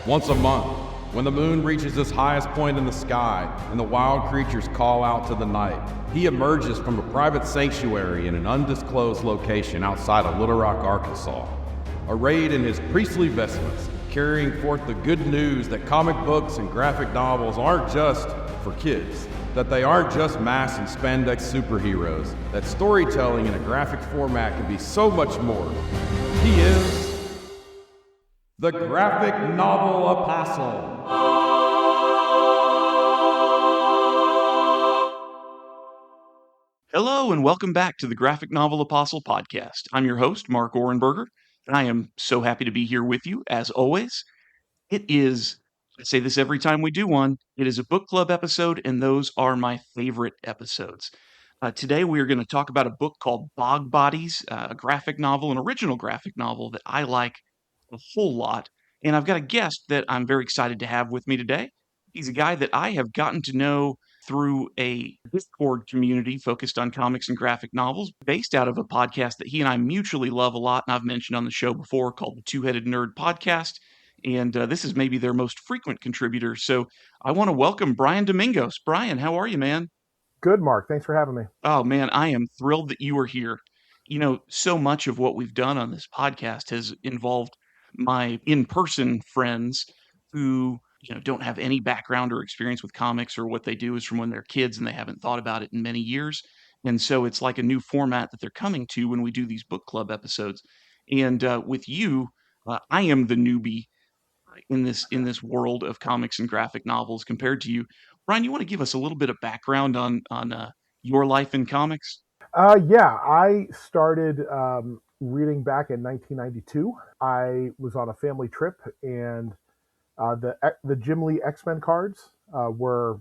Once a month, when the moon reaches its highest point in the sky and the wild creatures call out to the night, he emerges from a private sanctuary in an undisclosed location outside of Little Rock, Arkansas. Arrayed in his priestly vestments, carrying forth the good news that comic books and graphic novels aren't just for kids, that they aren't just mask and spandex superheroes, that storytelling in a graphic format can be so much more. He is the graphic novel apostle. Hello and welcome back to the Graphic Novel Apostle podcast. I'm your host, Mark Ohrenberger, and I am so happy to be here with you, as always. It is, I say this every time we do one, it is a book club episode, and those are my favorite episodes. Today we are going to talk about a book called Bog Bodies, a graphic novel, an original graphic novel that I like a whole lot. And I've got a guest that I'm very excited to have with me today. He's a guy that I have gotten to know through a Discord community focused on comics and graphic novels, based out of a podcast that he and I mutually love a lot, and I've mentioned on the show before, called the Two-Headed Nerd Podcast. And this is maybe their most frequent contributor. So I want to welcome Brian Domingos. Brian, how are you, man? Good, Mark. Thanks for having me. Oh, man, I am thrilled that you are here. You know, so much of what we've done on this podcast has involved my in-person friends who, don't have any background or experience with comics, or what they do is from when they're kids and they haven't thought about it in many years. And so it's like a new format that they're coming to when we do these book club episodes. And with you, I am the newbie in this world of comics and graphic novels compared to you. Brian, you want to give us a little bit of background on your life in comics? Yeah, I started reading back in 1992. I was on a family trip, and the Jim Lee X-Men cards were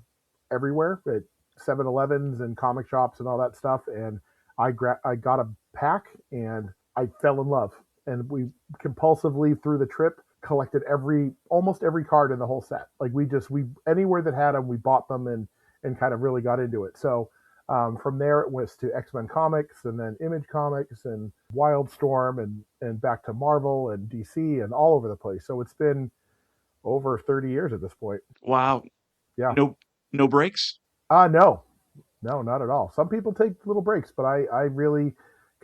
everywhere at 7-Elevens and comic shops and all that stuff. And I got a pack, and I fell in love. And we compulsively through the trip collected almost every card in the whole set. Like we anywhere that had them, we bought them and kind of really got into it. So from there it was to X-Men Comics, and then Image Comics, and Wildstorm, and back to Marvel and DC and all over the place. So it's been over 30 years at this point. Wow. Yeah. No breaks? No, not at all. Some people take little breaks, but I really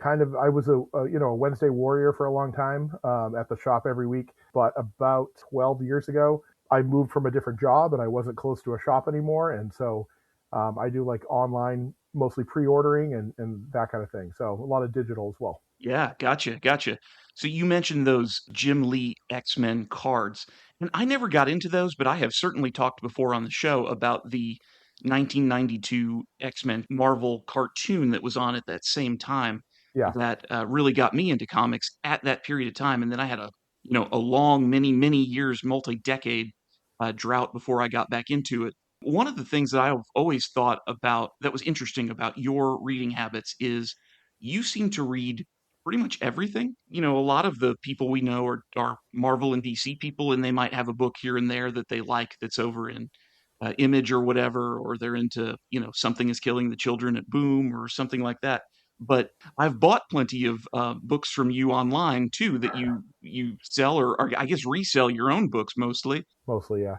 I was a Wednesday warrior for a long time at the shop every week. But about 12 years ago, I moved from a different job and I wasn't close to a shop anymore. And so I do like online, mostly pre-ordering and that kind of thing. So a lot of digital as well. Yeah, gotcha. So you mentioned those Jim Lee X-Men cards, and I never got into those, but I have certainly talked before on the show about the 1992 X-Men Marvel cartoon that was on at that same time. Yeah. That really got me into comics at that period of time. And then I had a long, many years, multi-decade drought before I got back into it. One of the things that I've always thought about that was interesting about your reading habits is you seem to read pretty much everything. A lot of the people we know are Marvel and DC people, and they might have a book here and there that they like that's over in Image or whatever, or they're into, Something is Killing the Children at Boom or something like that. But I've bought plenty of books from you online too that you sell or I guess resell your own books mostly. Mostly, yeah.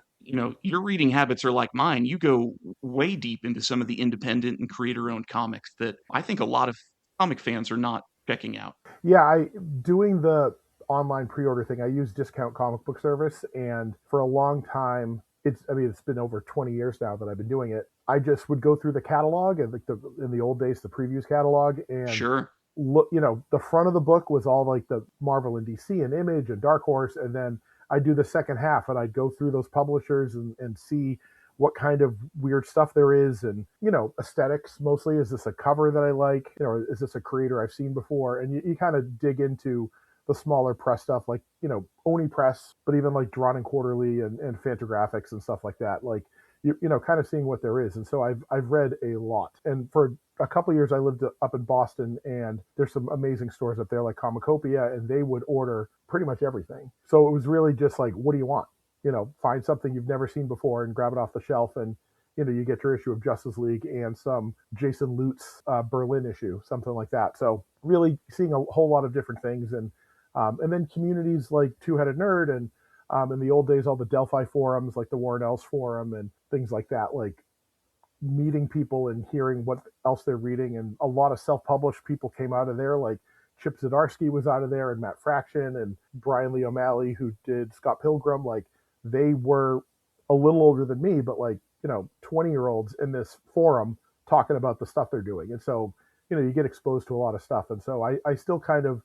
Your reading habits are like mine. You go way deep into some of the independent and creator-owned comics that I think a lot of comic fans are not checking out. Yeah, doing the online pre-order thing, I use Discount Comic Book Service, and for a long time, it's been over 20 years now that I've been doing it. I just would go through the catalog, and in the old days, the previews catalog, and sure, look, the front of the book was all like the Marvel and DC and Image and Dark Horse, and then I'd do the second half, and I'd go through those publishers and see what kind of weird stuff there is, and aesthetics mostly. Is this a cover that I like? Is this a creator I've seen before? And you kind of dig into the smaller press stuff, like Oni Press, but even like Drawn and Quarterly and Fantagraphics and stuff like that. Like kind of seeing what there is. And so I've read a lot. And for a couple of years, I lived up in Boston, and there's some amazing stores up there like Comicopia, and they would order pretty much everything. So it was really just like, what do you want? Find something you've never seen before and grab it off the shelf, and you get your issue of Justice League and some Jason Lutz Berlin issue, something like that. So really seeing a whole lot of different things, and then communities like Two-Headed Nerd and In the old days, all the Delphi forums, like the Warren Ellis forum and things like that, like meeting people and hearing what else they're reading. And a lot of self-published people came out of there, like Chip Zdarsky was out of there, and Matt Fraction and Brian Lee O'Malley, who did Scott Pilgrim. Like, they were a little older than me, but like, 20-year-olds in this forum talking about the stuff they're doing. And so, you get exposed to a lot of stuff. And so I still kind of,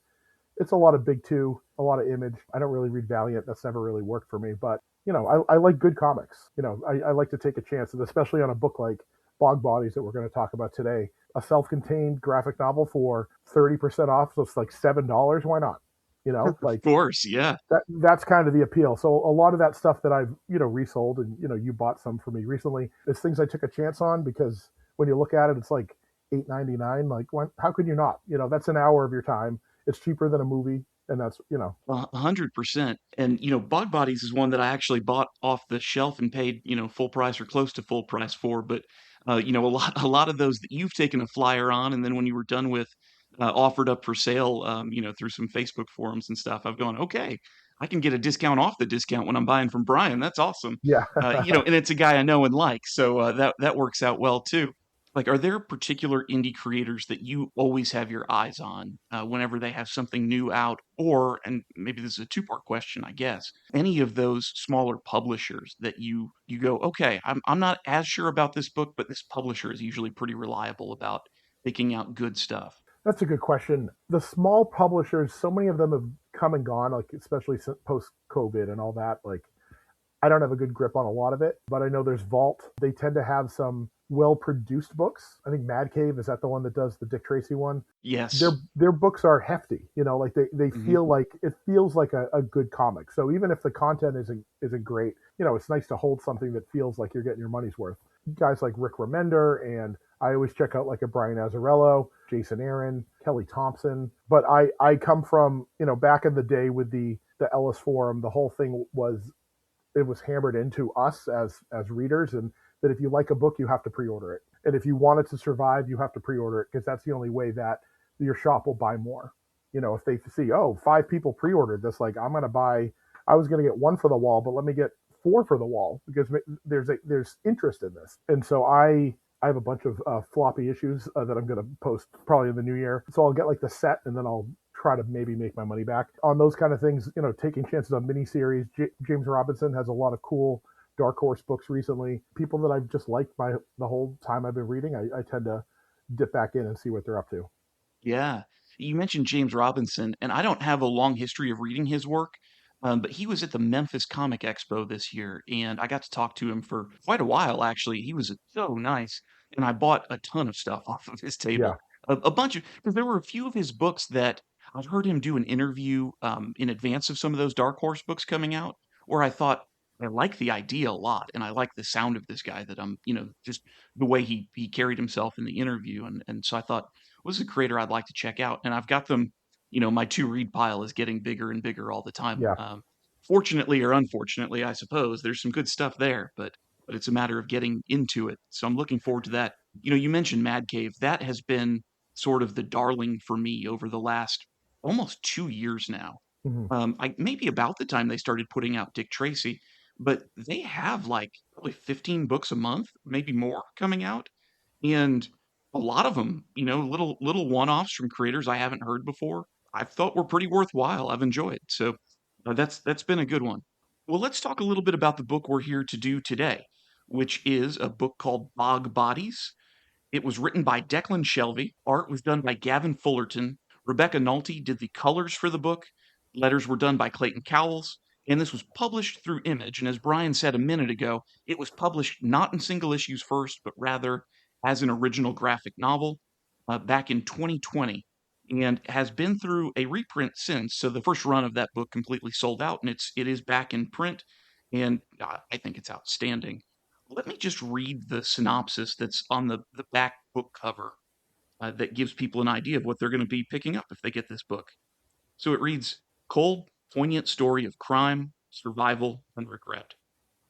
it's a lot of Big Two, a lot of Image. I don't really read Valiant. That's never really worked for me. But, I like good comics. I like to take a chance, and especially on a book like Bog Bodies that we're going to talk about today, a self-contained graphic novel for 30% off. So it's like $7. Why not? Like, Of course, yeah. That's kind of the appeal. So a lot of that stuff that I've, resold, and, you bought some for me recently, is things I took a chance on, because when you look at it, it's like $8.99. Like, how could you not? That's an hour of your time. It's cheaper than a movie. And that's, 100%. And, Bog Bodies is one that I actually bought off the shelf and paid, full price or close to full price for. But, a lot of those that you've taken a flyer on, and then when you were done with, offered up for sale, through some Facebook forums and stuff, I've gone, okay, I can get a discount off the discount when I'm buying from Brian. That's awesome. yeah. And it's a guy I know and like, so that works out well too. Like, are there particular indie creators that you always have your eyes on whenever they have something new out? Or, and maybe this is a two-part question, I guess, any of those smaller publishers that you go, okay, I'm not as sure about this book, but this publisher is usually pretty reliable about picking out good stuff. That's a good question. The small publishers, so many of them have come and gone, like especially post COVID and all that. Like, I don't have a good grip on a lot of it, but I know there's Vault. They tend to have some well-produced books. I think Mad Cave, is that the one that does the Dick Tracy one? Yes. Their books are hefty. Like they Mhm. feel like, it feels like a good comic. So even if the content isn't great, it's nice to hold something that feels like you're getting your money's worth. Guys like Rick Remender, and I always check out like a Brian Azzarello, Jason Aaron, Kelly Thompson. But I come from, back in the day with the Ellis Forum, the whole thing was, it was hammered into us as readers, and that if you like a book, you have to pre-order it. And if you want it to survive, you have to pre-order it, because that's the only way that your shop will buy more. If they see, 5 people pre-ordered this, like, I was going to get 1 for the wall, but let me get 4 for the wall, because there's interest in this. And so I have a bunch of floppy issues that I'm going to post probably in the new year. So I'll get like the set, and then I'll try to maybe make my money back on those kind of things. Taking chances on miniseries. James Robinson has a lot of cool Dark Horse books recently. People that I've just liked the whole time I've been reading, I tend to dip back in and see what they're up to. Yeah. You mentioned James Robinson, and I don't have a long history of reading his work, but he was at the Memphis Comic Expo this year, and I got to talk to him for quite a while, actually. He was so nice, and I bought a ton of stuff off of his Yeah. table. A bunch of, because there were a few of his books that I'd heard him do an interview in advance of some of those Dark Horse books coming out, where I thought, I like the idea a lot, and I like the sound of this guy, that I'm, just the way he carried himself in the interview. And so I thought, what's a creator I'd like to check out? And I've got them, my to read pile is getting bigger and bigger all the time. Yeah. Fortunately or unfortunately, I suppose, there's some good stuff there, but it's a matter of getting into it. So I'm looking forward to that. You mentioned Mad Cave. That has been sort of the darling for me over the last almost 2 years now. Mm-hmm. Maybe about the time they started putting out Dick Tracy, but they have like probably 15 books a month, maybe more, coming out. And a lot of them, little one-offs from creators I haven't heard before, I thought were pretty worthwhile. I've enjoyed. So that's been a good one. Well, let's talk a little bit about the book we're here to do today, which is a book called Bog Bodies. It was written by Declan Shalvey. Art was done by Gavin Fullerton. Rebecca Nalty did the colors for the book. Letters were done by Clayton Cowles. And this was published through Image. And as Brian said a minute ago, it was published not in single issues first, but rather as an original graphic novel back in 2020, and has been through a reprint since. So the first run of that book completely sold out, and it is back in print, and I think it's outstanding. Let me just read the synopsis that's on the back book cover that gives people an idea of what they're going to be picking up if they get this book. So it reads, cold, poignant story of crime, survival, and regret.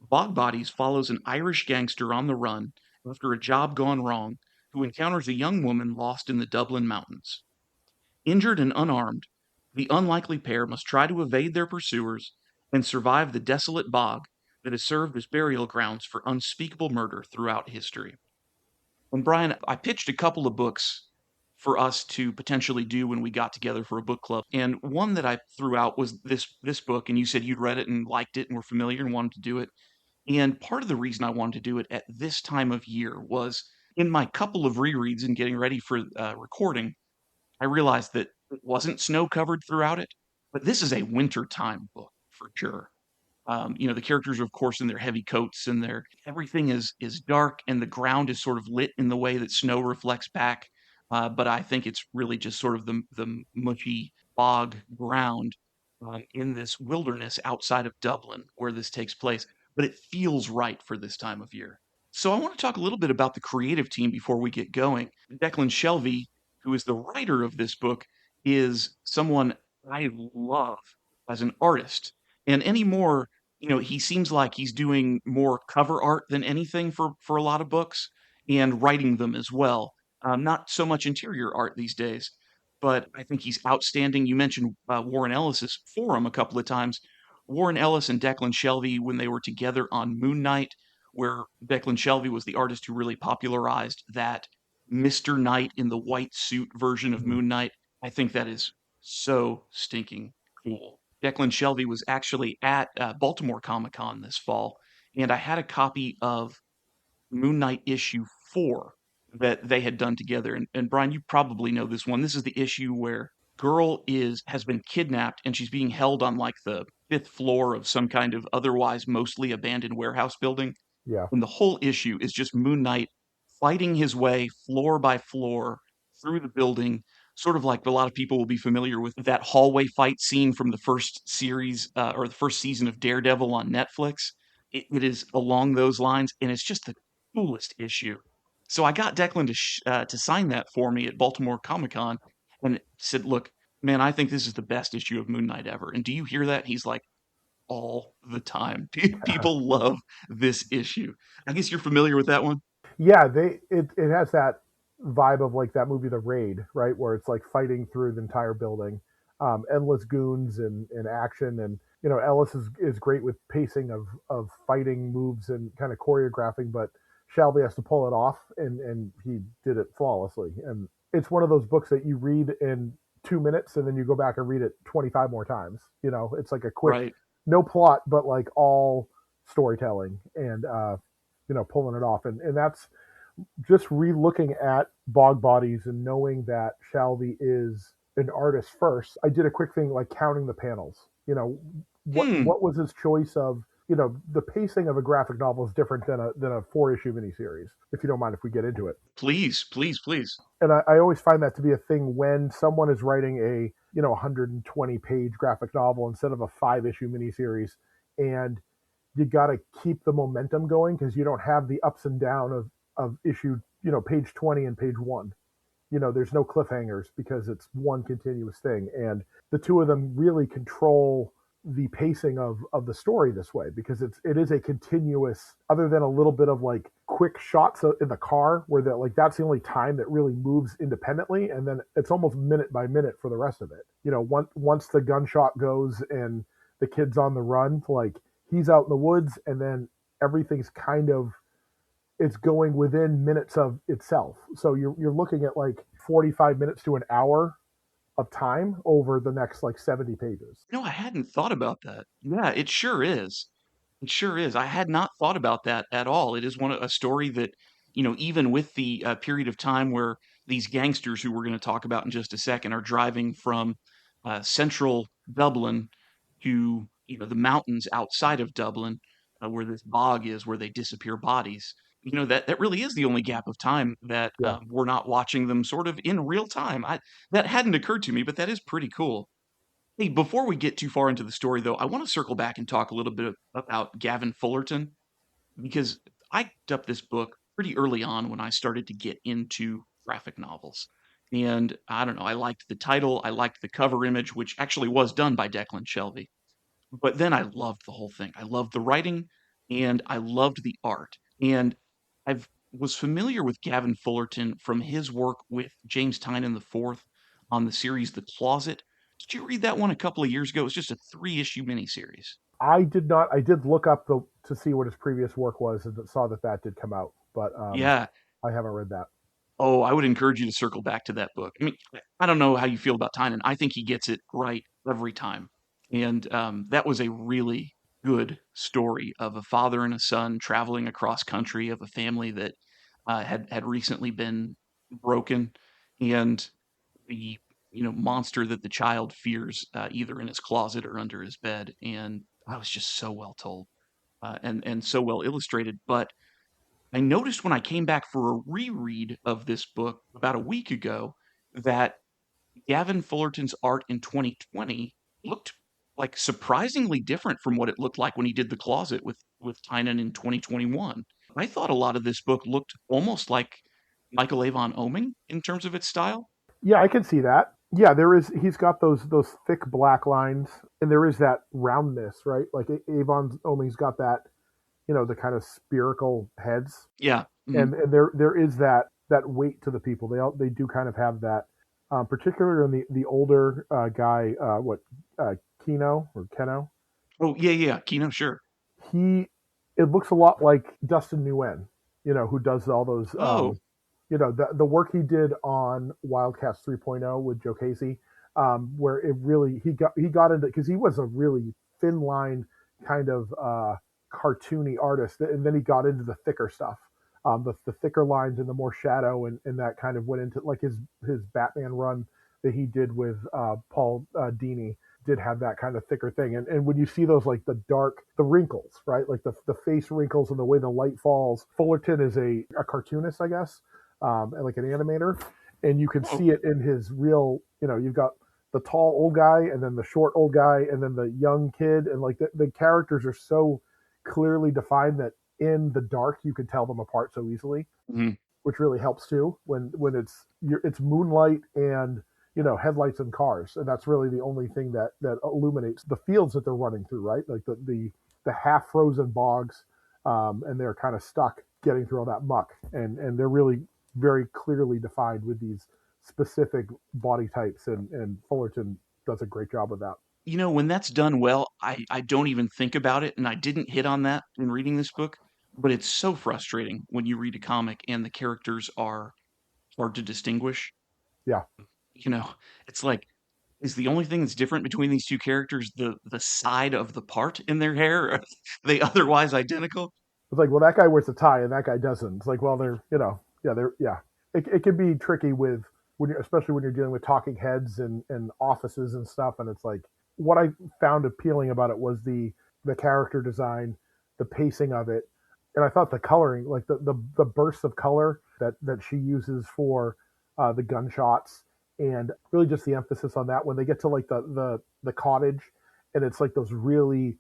Bog Bodies follows an Irish gangster on the run after a job gone wrong, who encounters a young woman lost in the Dublin mountains. Injured and unarmed, the unlikely pair must try to evade their pursuers and survive the desolate bog that has served as burial grounds for unspeakable murder throughout history. And Brian, I pitched a couple of books for us to potentially do when we got together for a book club. And one that I threw out was this book, and you said you'd read it and liked it and were familiar and wanted to do it. And part of the reason I wanted to do it at this time of year was in my couple of rereads and getting ready for recording, I realized that it wasn't snow covered throughout it, but this is a wintertime book for sure. The characters are of course in their heavy coats and their everything is dark and the ground is sort of lit in the way that snow reflects back. But I think it's really just sort of the mushy bog ground in this wilderness outside of Dublin where this takes place. But it feels right for this time of year. So I want to talk a little bit about the creative team before we get going. Declan Shalvey, who is the writer of this book, is someone I love as an artist. And anymore, he seems like he's doing more cover art than anything for a lot of books and writing them as well. Not so much interior art these days, but I think he's outstanding. You mentioned Warren Ellis's forum a couple of times. Warren Ellis and Declan Shalvey, when they were together on Moon Knight, where Declan Shalvey was the artist who really popularized that Mr. Knight in the white suit version of Moon Knight. I think that is so stinking cool. Declan Shalvey was actually at Baltimore Comic-Con this fall, and I had a copy of Moon Knight issue 4 that they had done together. And Brian, you probably know this one. This is the issue where girl has been kidnapped and she's being held on like the 5th floor of some kind of otherwise mostly abandoned warehouse building. Yeah. And the whole issue is just Moon Knight fighting his way floor by floor through the building, sort of like a lot of people will be familiar with that hallway fight scene from the first series or the first season of Daredevil on Netflix. It is along those lines, and it's just the coolest issue. So I got Declan to sign that for me at Baltimore Comic-Con and said, look, man, I think this is the best issue of Moon Knight ever. And do you hear that? He's like, all the time. People love this issue. I guess you're familiar with that one. Yeah, it has that vibe of like that movie The Raid, right, where it's like fighting through the entire building, endless goons and action, and Ellis is great with pacing of fighting moves and kind of choreographing, but Shalvey has to pull it off, and he did it flawlessly. And it's one of those books that you read in 2 minutes and then you go back and read it 25 more times. It's like a quick. Right. No plot, but like all storytelling and pulling it off, and that's just re-looking at Bog Bodies and knowing that Shalvey is an artist first. I did a quick thing like counting the panels. What was his choice of? The pacing of a graphic novel is different than a 4-issue miniseries. If you don't mind, if we get into it, please. And I always find that to be a thing when someone is writing a 120-page graphic novel instead of a 5-issue miniseries, and you got to keep the momentum going because you don't have the ups and down of issue, page 20 and page 1. There's no cliffhangers because it's one continuous thing, and the two of them really control the pacing of the story this way because it is a continuous, other than a little bit of like quick shots in the car where that's the only time that really moves independently, and then it's almost minute by minute for the rest of it. Once the gunshot goes and the kid's on the run, like he's out in the woods, and then everything's kind of, it's going within minutes of itself. So you're looking at like 45 minutes to an hour of time over the next like 70 pages. No, I hadn't thought about that. Yeah, it sure is. It sure is. I had not thought about that at all. It is a story that, even with the period of time where these gangsters who we're going to talk about in just a second are driving from central Dublin to, the mountains outside of Dublin, where this bog is, where they disappear bodies. That really is the only gap of time that we're not watching them sort of in real time. That hadn't occurred to me, but that is pretty cool. Hey, before we get too far into the story, though, I want to circle back and talk a little bit about Gavin Fullerton, because I picked up this book pretty early on when I started to get into graphic novels. And I don't know, I liked the title, I liked the cover image, which actually was done by Declan Shalvey. But then I loved the whole thing. I loved the writing and I loved the art. And I was familiar with Gavin Fullerton from his work with James Tynion IV on the series The Closet. Did you read that one a couple of years ago? It was just a 3-issue miniseries. I did not. I did look up to see what his previous work was and saw that did come out, but Yeah. I haven't read that. Oh, I would encourage you to circle back to that book. I mean, I don't know how you feel about Tynan. I think he gets it right every time. And that was a really good story of a father and a son traveling across country, of a family that had recently been broken, and the monster that the child fears, either in his closet or under his bed. And I was just so well told, and so well illustrated. But I noticed when I came back for a reread of this book about a week ago that Gavin Fullerton's art in 2020 looked like surprisingly different from what it looked like when he did The Closet with Tynan in 2021. I thought a lot of this book looked almost like Michael Avon Oeming in terms of its style. Yeah, I can see that. Yeah, there is. He's got those thick black lines, and there is that roundness, right? Like Avon Oming's got that, the kind of spherical heads, Yeah. Mhm. and there is that weight to the people. They do kind of have that, particularly in the older guy, Keno or Keno. Oh, yeah, yeah. Kino, sure. He It looks a lot like Dustin Nguyen, who does all those, Oh, the work he did on Wildcats 3.0 with Joe Casey, where it really he got into, because he was a really thin line kind of cartoony artist, and then he got into the thicker stuff, the thicker lines and the more shadow, and that kind of went into like his Batman run that he did with Paul Dini did have that kind of thicker thing. And when you see those, like the wrinkles, right? Like the face wrinkles and the way the light falls. Fullerton is a cartoonist, I guess, and like an animator. And you can oh, see it in his real, you've got the tall old guy and then the short old guy and then the young kid. And like the characters are so clearly defined that in the dark, you can tell them apart so easily, mhm. which really helps too when it's moonlight and headlights and cars, and that's really the only thing that illuminates the fields that they're running through, right? Like the half frozen bogs, and they're kind of stuck getting through all that muck, and they're really very clearly defined with these specific body types, and Fullerton does a great job with that. When that's done well, I don't even think about it, and I didn't hit on that in reading this book, but it's so frustrating when you read a comic and the characters are hard to distinguish. Yeah. You know, it's like, is the only thing that's different between these two characters the side of the part in their hair? Are they otherwise identical? It's like, well, that guy wears a tie and that guy doesn't. It's like, well, yeah. It can be tricky with especially when you're dealing with talking heads and offices and stuff. And it's like, what I found appealing about it was the character design, the pacing of it, and I thought the coloring, like the bursts of color that she uses for the gunshots, and really just the emphasis on that when they get to like the cottage, and it's like those really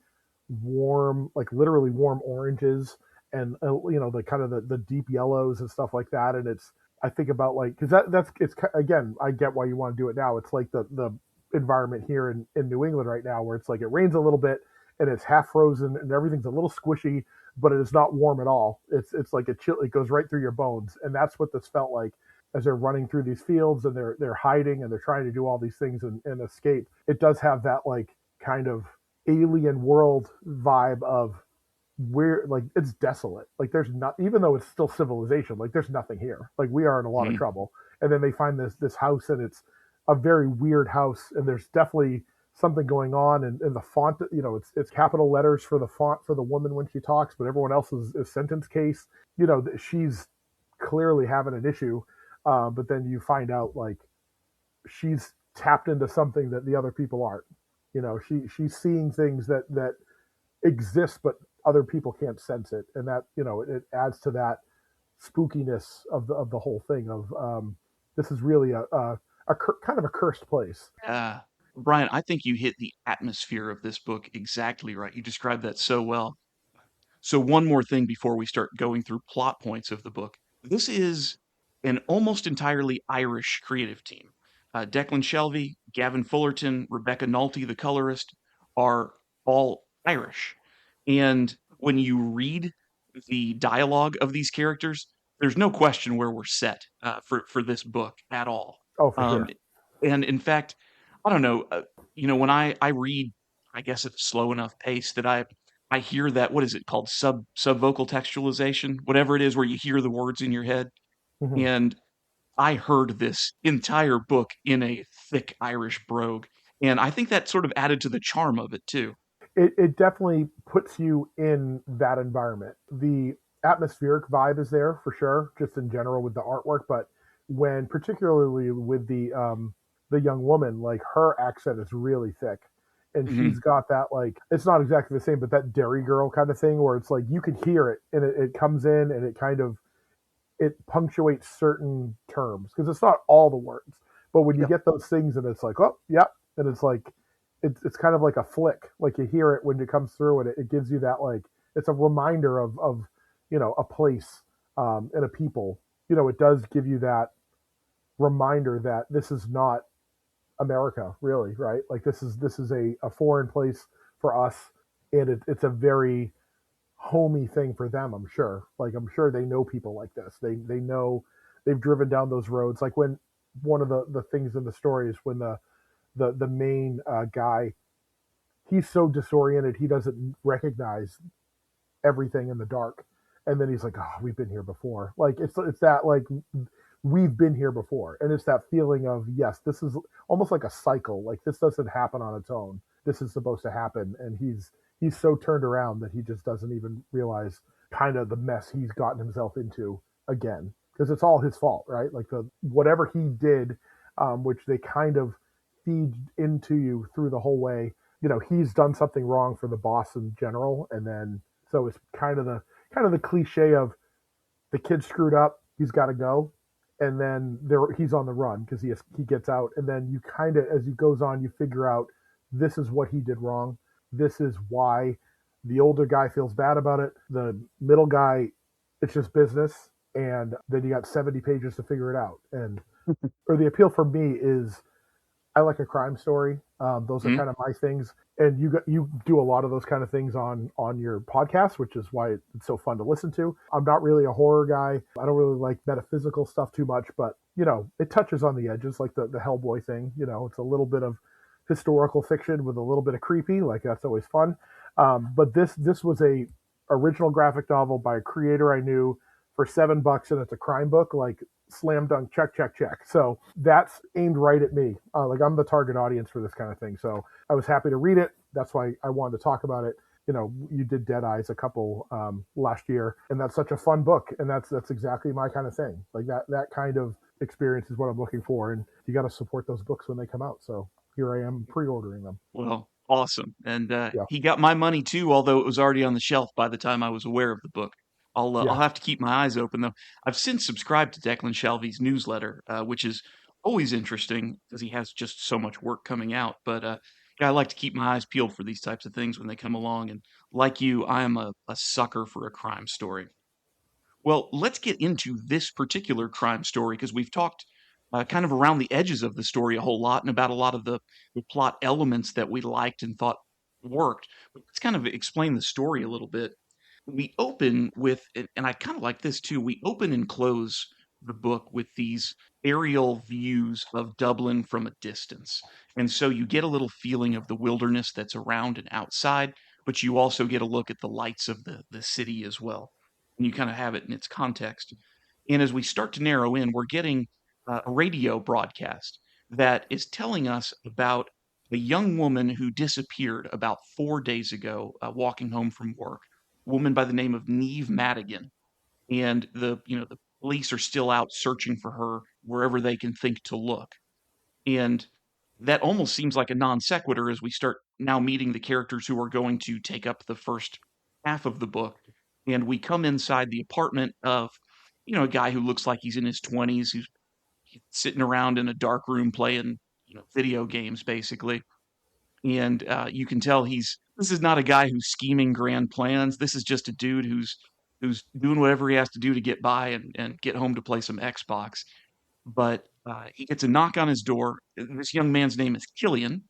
warm, like literally warm oranges, and the kind of the deep yellows and stuff like that. And I think about, like, because that's it's again, I get why you want to do it now. It's like the environment here in New England right now, where it's like it rains a little bit and it's half frozen and everything's a little squishy, but it is not warm at all. It's like a chill. It goes right through your bones, and that's what this felt like as they're running through these fields, and they're hiding and they're trying to do all these things and escape. It does have that like kind of alien world vibe of where, like, it's desolate. Like there's not, even though it's still civilization, like there's nothing here. Like we are in a lot of Mhm. trouble. And then they find this house, and it's a very weird house, and there's definitely something going on, and the font, it's capital letters for the font for the woman when she talks, but everyone else is sentence case. She's clearly having an issue, but then you find out, like, she's tapped into something that the other people aren't. She's seeing things that exist, but other people can't sense it, and that it adds to that spookiness of the whole thing. Of this is really a kind of a cursed place. Uh, Brian, I think you hit the atmosphere of this book exactly right. You described that so well. So, one more thing before we start going through plot points of the book. This is an almost entirely Irish creative team. Declan Shalvey, Gavin Fullerton, Rebecca Nalty, the colorist, are all Irish. And when you read the dialogue of these characters, there's no question where we're set for this book at all. Oh, for Um, sure. and in fact, I don't know, when I read I guess at a slow enough pace that I hear that, what is it called, subvocal textualization, whatever it is, where you hear the words in your head. Mhm. And I heard this entire book in a thick Irish brogue, and I think that sort of added to the charm of it too. It definitely puts you in that environment. The atmospheric vibe is there for sure, just in general with the artwork. But when, particularly with the young woman, like her accent is really thick, and she's Mhm. got that, like, it's not exactly the same, but that Derry girl kind of thing where it's like you can hear it and it comes in and it kind of it punctuates certain terms because it's not all the words, but when you Yep. get those things and it's like, oh, yep, and it's like, it's kind of like a flick, like you hear it when it comes through and it gives you that, like, it's a reminder of a place, and a people. It does give you that reminder that this is not America, really, right? Like this is a foreign place for us, and it's a very homey thing for them. I'm sure. Like I'm sure they know people like this. They know they've driven down those roads. Like when one of the things in the story is when the main guy, he's so disoriented he doesn't recognize everything in the dark, and then he's like, oh, we've been here before. Like it's that, like, we've been here before, and it's that feeling of, yes, this is almost like a cycle. Like this doesn't happen on its own. This is supposed to happen, and he's so turned around that he just doesn't even realize kind of the mess he's gotten himself into again, because it's all his fault, right? Like the whatever he did, which they kind of feed into you through the whole way. He's done something wrong for the boss in general, and then so it's kind of the cliche of the kid screwed up, he's got to go, and then he's on the run because he gets out, and then you kind of, as he goes on, you figure out this is what he did wrong, this is why. The older guy feels bad about it. The middle guy, it's just business, and then you got 70 pages to figure it out. And or the appeal for me is I like a crime story. Those are Mhm. kind of my things, and you do a lot of those kind of things on your podcast, which is why it's so fun to listen to. I'm not really a horror guy. I don't really like metaphysical stuff too much, but it touches on the edges, like the Hellboy thing. It's a little bit of historical fiction with a little bit of creepy. Like that's always fun. But this was a original graphic novel by a creator I knew for $7, and it's a crime book. Like slam dunk, check, check, check. So that's aimed right at me. Like I'm the target audience for this kind of thing. So I was happy to read it. That's why I wanted to talk about it. You did Dead Eyes a couple last year, and that's such a fun book, and that's exactly my kind of thing. Like that kind of experience is what I'm looking for, and you got to support those books when they come out. So here I am pre-ordering them. Well, awesome. And Yeah, he got my money too, although it was already on the shelf by the time I was aware of the book. I'll yeah, have to keep my eyes open though. I've since subscribed to Declan Shalvey's newsletter, which is always interesting because he has just so much work coming out. But yeah, I like to keep my eyes peeled for these types of things when they come along. And like you, I am a sucker for a crime story. Well, let's get into this particular crime story because we've talked kind of around the edges of the story a whole lot and about a lot of the plot elements that we liked and thought worked. But let's kind of explain the story a little bit. We open with, and I kind of like this too, we open and close the book with these aerial views of Dublin from a distance. And so you get a little feeling of the wilderness that's around and outside, but you also get a look at the lights of the city as well. And you kind of have it in its context. And as we start to narrow in, we're getting a radio broadcast that is telling us about a young woman who disappeared about 4 days ago, walking home from work. A woman by the name of Neve Madigan, and the police are still out searching for her wherever they can think to look. And that almost seems like a non sequitur as we start now meeting the characters who are going to take up the first half of the book. And we come inside the apartment of, a guy who looks like he's in his 20s, who's sitting around in a dark room playing, video games, basically. And you can tell this is not a guy who's scheming grand plans. This is just a dude who's doing whatever he has to do to get by and get home to play some Xbox. But he gets a knock on his door. This young man's name is Killian, and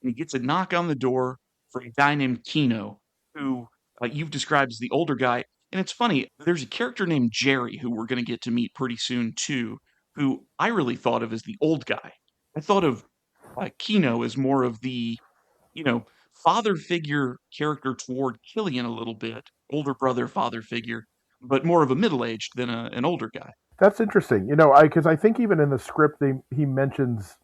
he gets a knock on the door for a guy named Kino, who you've described as the older guy. And it's funny, there's a character named Jerry who we're going to get to meet pretty soon too, who I really thought of as the old guy. I thought of Kino as more of the you know, father figure character toward Killian a little bit, older brother father figure, but more of a middle-aged than an older guy. That's interesting. Because I think even in the script he mentions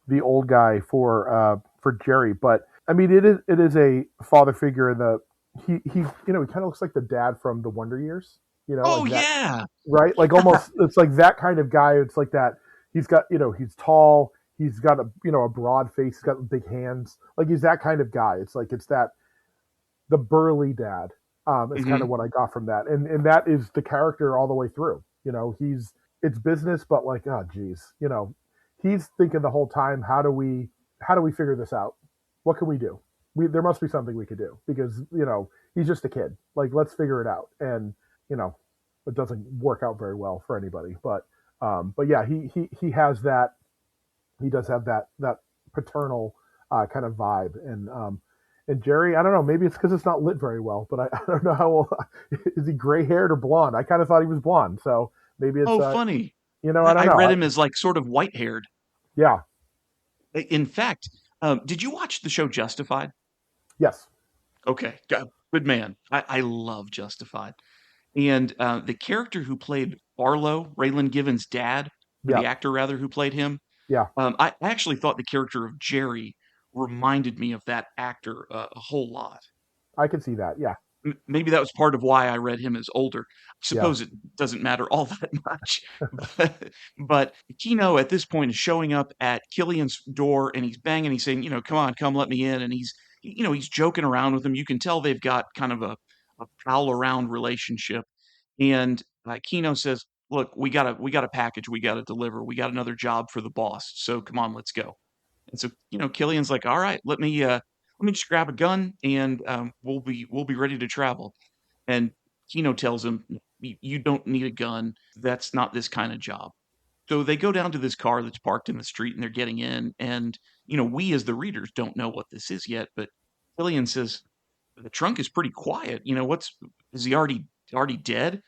the old guy for Jerry, but I mean it is a father figure in the he he kind of looks like the dad from the Wonder Years, Oh like that, yeah. right? Like almost it's like that kind of guy. It's like that. He's got he's tall. He's got a broad face. He's got big hands. Like he's that kind of guy. It's like it's that the burly dad. Is kind of what I got from that, and that is the character all the way through. It's business, but like, oh geez, he's thinking the whole time, how do we figure this out? What can we do? There must be something we could do because he's just a kid. Like let's figure it out, and it doesn't work out very well for anybody. But yeah, he has that. He does have that paternal kind of vibe, and Jerry, I don't know. Maybe it's because it's not lit very well, but I don't know how old is he, gray haired or blonde? I kind of thought he was blonde, so maybe it's. Funny. I don't know. I read him as like sort of white haired. Yeah. In fact, did you watch the show Justified? Yes. Okay, good man. I love Justified, and the character who played Barlow, Raylan Givens' dad, or Yeah. the actor rather who played him. Yeah. I actually thought the character of Jerry reminded me of that actor a whole lot. I can see that. Yeah. Maybe that was part of why I read him as older. I suppose it doesn't matter all that much. But Kino at this point is showing up at Killian's door and he's banging. He's saying, come on, come let me in. And he's joking around with him. You can tell they've got kind of a prowl around relationship. And Kino says, look, we got a package we got to deliver. We got another job for the boss. So come on, let's go. And so, Killian's like, all right, let me just grab a gun and we'll be ready to travel. And Kino tells him, you don't need a gun. That's not this kind of job. So they go down to this car that's parked in the street and they're getting in. And, we as the readers don't know what this is yet. But Killian says, the trunk is pretty quiet. Is he already dead?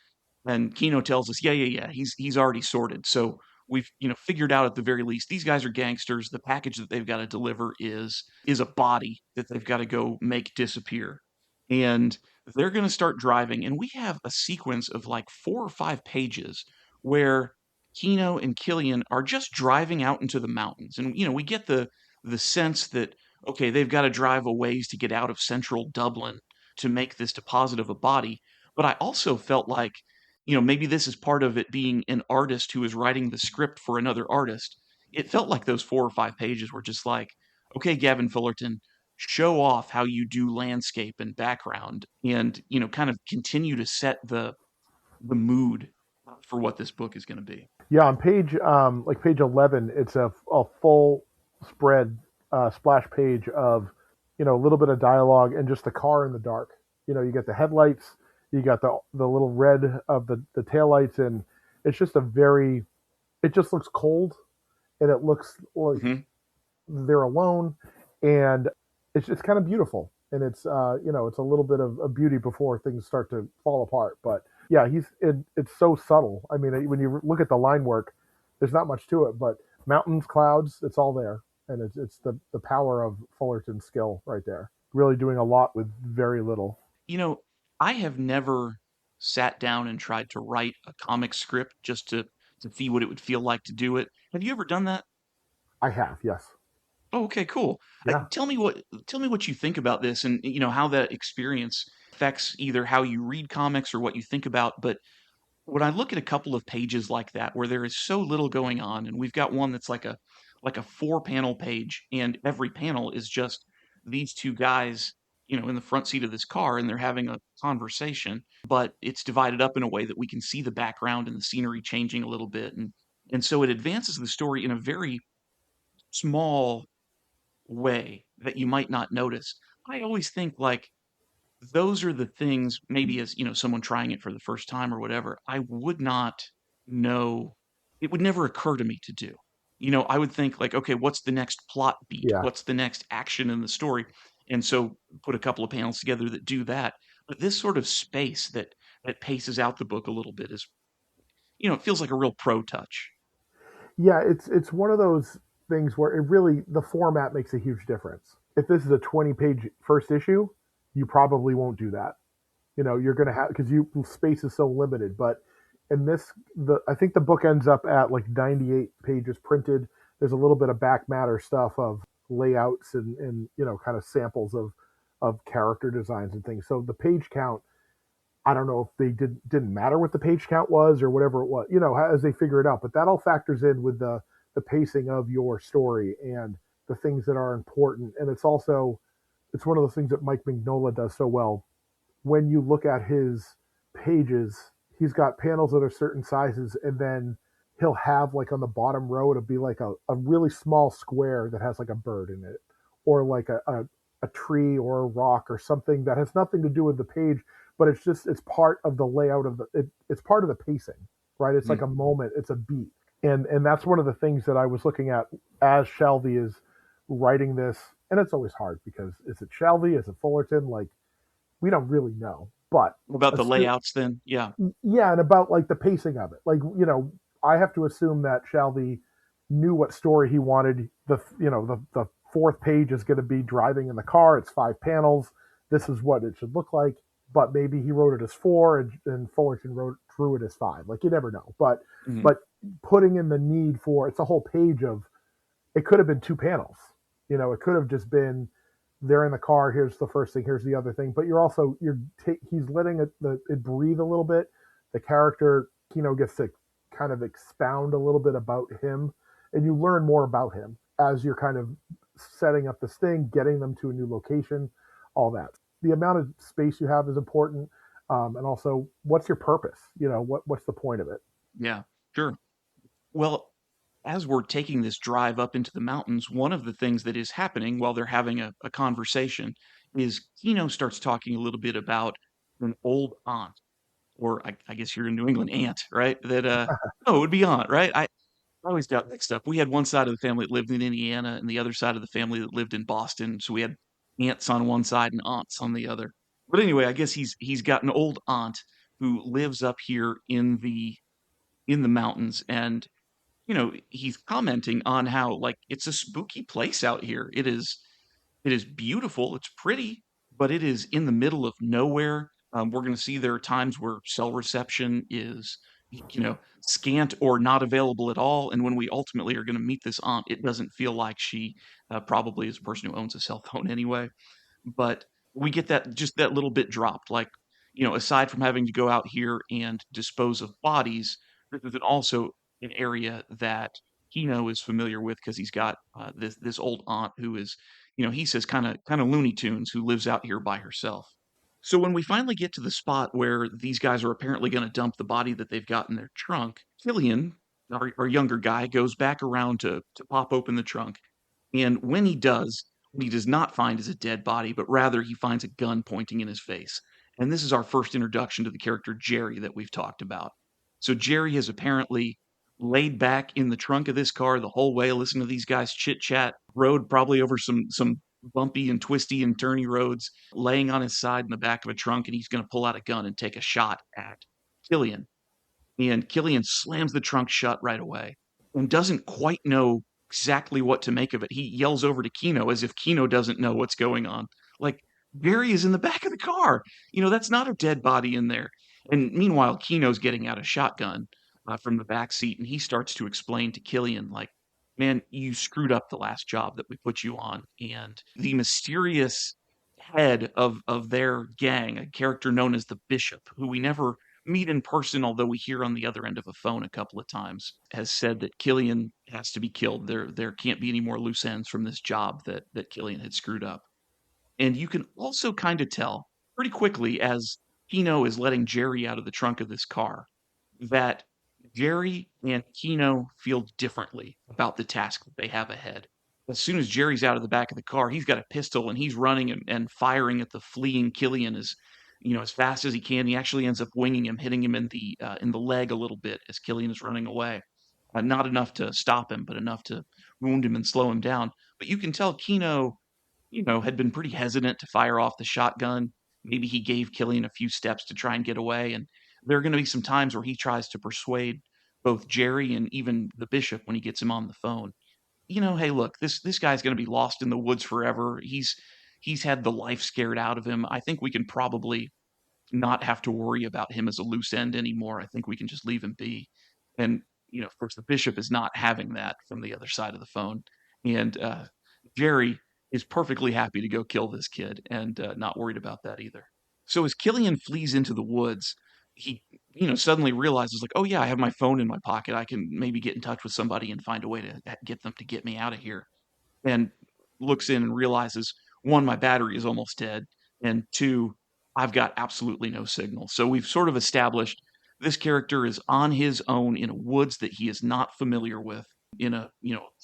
And Kino tells us, yeah. He's already sorted. So we've figured out at the very least these guys are gangsters. The package that they've got to deliver is a body that they've got to go make disappear. And they're going to start driving, and we have a sequence of like 4 or 5 pages where Kino and Killian are just driving out into the mountains. And we get the sense that okay, they've got to drive a ways to get out of central Dublin to make this deposit of a body. But I also felt like maybe this is part of it being an artist who is writing the script for another artist. It felt like those 4 or 5 pages were just like, okay, Gavin Fullerton, show off how you do landscape and background and, kind of continue to set the mood for what this book is going to be. Yeah, on page 11, it's a full spread splash page of, a little bit of dialogue and just the car in the dark. You get the headlights, you got the little red of the taillights, and it's just it just looks cold, and it looks like they're alone, and it's kind of beautiful, and it's it's a little bit of beauty before things start to fall apart. But yeah, it's so subtle. I mean, when you look at the line work, there's not much to it, but mountains, clouds, it's all there, and it's the power of Fullerton's skill right there. Really doing a lot with very little. I have never sat down and tried to write a comic script just to see what it would feel like to do it. Have you ever done that? I have, yes. Oh, okay, cool. Yeah. Tell me what you think about this, and how that experience affects either how you read comics or what you think about. But when I look at a couple of pages like that where there is so little going on, and we've got one that's like a 4-panel page, and every panel is just these 2 guys in the front seat of this car, and they're having a conversation, but it's divided up in a way that we can see the background and the scenery changing a little bit. And so it advances the story in a very small way that you might not notice. I always think like those are the things, maybe as, someone trying it for the first time or whatever, I would not know. It would never occur to me to do. I would think like, okay, what's the next plot beat? Yeah. What's the next action in the story? And so put a couple of panels together that do that. But this sort of space that paces out the book a little bit is, it feels like a real pro touch. Yeah, it's one of those things where the format makes a huge difference. if this is a 20-page first issue, you probably won't do that. You're going to have, because space is so limited. But in this, I think the book ends up at like 98 pages printed. There's a little bit of back matter stuff of layouts and kind of samples of character designs and things. So the page count, I don't know if they didn't matter what the page count was or whatever it was, as they figure it out. But that all factors in with the pacing of your story and the things that are important. And it's one of those things that Mike Mignola does so well. When you look at his pages, he's got panels that are certain sizes, and then he'll have like on the bottom row, it'll be like a really small square that has like a bird in it, or like a tree or a rock or something that has nothing to do with the page, but it's part of the layout of it's part of the pacing, right? It's like a moment, it's a beat. And that's one of the things that I was looking at as Shalvey is writing this. And it's always hard because is it Shalvey? Is it Fullerton? Like, we don't really know. But about the layouts then? Yeah. Yeah, and about like the pacing of it. Like, I have to assume that Shalvey knew what story he wanted. The fourth page is going to be driving in the car. It's 5 panels. This is what it should look like. But maybe he wrote it as 4 and Fullerton drew it as 5. Like, you never know. But putting in the need for, it's a whole page of, it could have been 2 panels. It could have just been, they're in the car, here's the first thing, here's the other thing. But he's letting it breathe a little bit. The character, gets to kind of expound a little bit about him, and you learn more about him as you're kind of setting up this thing, getting them to a new location, all that. The amount of space you have is important. And also, what's your purpose? What's the point of it? Yeah, sure. Well, as we're taking this drive up into the mountains, one of the things that is happening while they're having a conversation is Kino starts talking a little bit about an old aunt, or I guess you're in New England, aunt, right? That no, it would be aunt, right? I always got mixed up. We had one side of the family that lived in Indiana, and the other side of the family that lived in Boston. So we had aunts on one side and aunts on the other. But anyway, I guess he's got an old aunt who lives up here in the mountains, and he's commenting on how like it's a spooky place out here. It is beautiful, it's pretty, but it is in the middle of nowhere. We're going to see there are times where cell reception is, scant or not available at all. And when we ultimately are going to meet this aunt, it doesn't feel like she probably is a person who owns a cell phone anyway. But we get that little bit dropped. Like, aside from having to go out here and dispose of bodies, there's also an area that Kino is familiar with because he's got this old aunt who is, he says kind of Looney Tunes, who lives out here by herself. So when we finally get to the spot where these guys are apparently going to dump the body that they've got in their trunk, Killian, our younger guy, goes back around to pop open the trunk. And when he does, what he does not find is a dead body, but rather he finds a gun pointing in his face. And this is our first introduction to the character Jerry that we've talked about. So Jerry has apparently laid back in the trunk of this car the whole way, listening to these guys chit chat, rode probably over some bumpy and twisty and turny roads, laying on his side in the back of a trunk, and he's going to pull out a gun and take a shot at Killian. And Killian slams the trunk shut right away and doesn't quite know exactly what to make of it. He yells over to Kino as if Kino doesn't know what's going on. Like, Barry is in the back of the car. That's not a dead body in there. And meanwhile, Kino's getting out a shotgun from the back seat, and he starts to explain to Killian, like, man, you screwed up the last job that we put you on. And the mysterious head of their gang, a character known as the Bishop, who we never meet in person, although we hear on the other end of a phone a couple of times, has said that Killian has to be killed. There can't be any more loose ends from this job that Killian had screwed up. And you can also kind of tell pretty quickly as Kino is letting Jerry out of the trunk of this car that Jerry and Kino feel differently about the task that they have ahead. As soon as Jerry's out of the back of the car, he's got a pistol and he's running and firing at the fleeing Killian as fast as he can. He actually ends up winging him, hitting him in the leg a little bit as Killian is running away. Not enough to stop him, but enough to wound him and slow him down. But you can tell Kino, had been pretty hesitant to fire off the shotgun. Maybe he gave Killian a few steps to try and get away. And there are going to be some times where he tries to persuade both Jerry and even the Bishop when he gets him on the phone. hey, look, this guy's going to be lost in the woods forever. He's had the life scared out of him. I think we can probably not have to worry about him as a loose end anymore. I think we can just leave him be. And, of course, the bishop is not having that from the other side of the phone. And Jerry is perfectly happy to go kill this kid and not worried about that either. So as Killian flees into the woods, he, suddenly realizes, like, oh, yeah, I have my phone in my pocket. I can maybe get in touch with somebody and find a way to get them to get me out of here. And looks in and realizes, one, my battery is almost dead, and two, I've got absolutely no signal. So we've sort of established this character is on his own in a woods that he is not familiar with, in a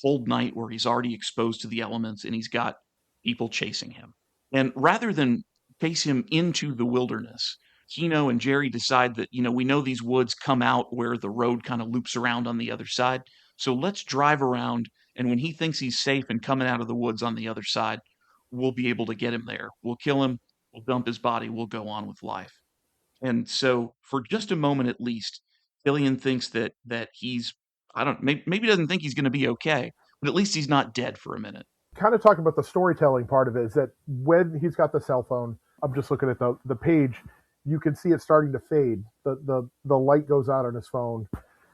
cold night where he's already exposed to the elements and he's got people chasing him. And rather than chase him into the wilderness, Kino and Jerry decide that, we know these woods come out where the road kind of loops around on the other side. So let's drive around, and when he thinks he's safe and coming out of the woods on the other side, we'll be able to get him there. We'll kill him, we'll dump his body, we'll go on with life. And so for just a moment at least, Killian thinks that he's, maybe doesn't think he's going to be okay, but at least he's not dead for a minute. Kind of talking about the storytelling part of it is that when he's got the cell phone, I'm just looking at the page, you can see it starting to fade. The light goes out on his phone,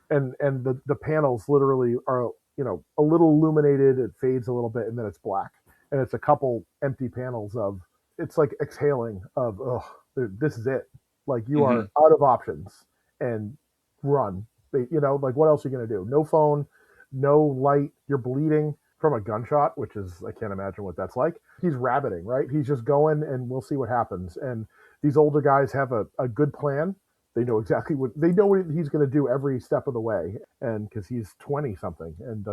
and the panels literally are, a little illuminated, it fades a little bit, and then it's black. And it's a couple empty panels of, it's like exhaling of, oh, this is it. Like, you are out of options, and run. Like, what else are you going to do? No phone, no light, you're bleeding from a gunshot, which is, I can't imagine what that's like. He's rabbiting, right? He's just going, and we'll see what happens. And these older guys have a good plan. They know exactly what he's going to do every step of the way. And because he's 20 something and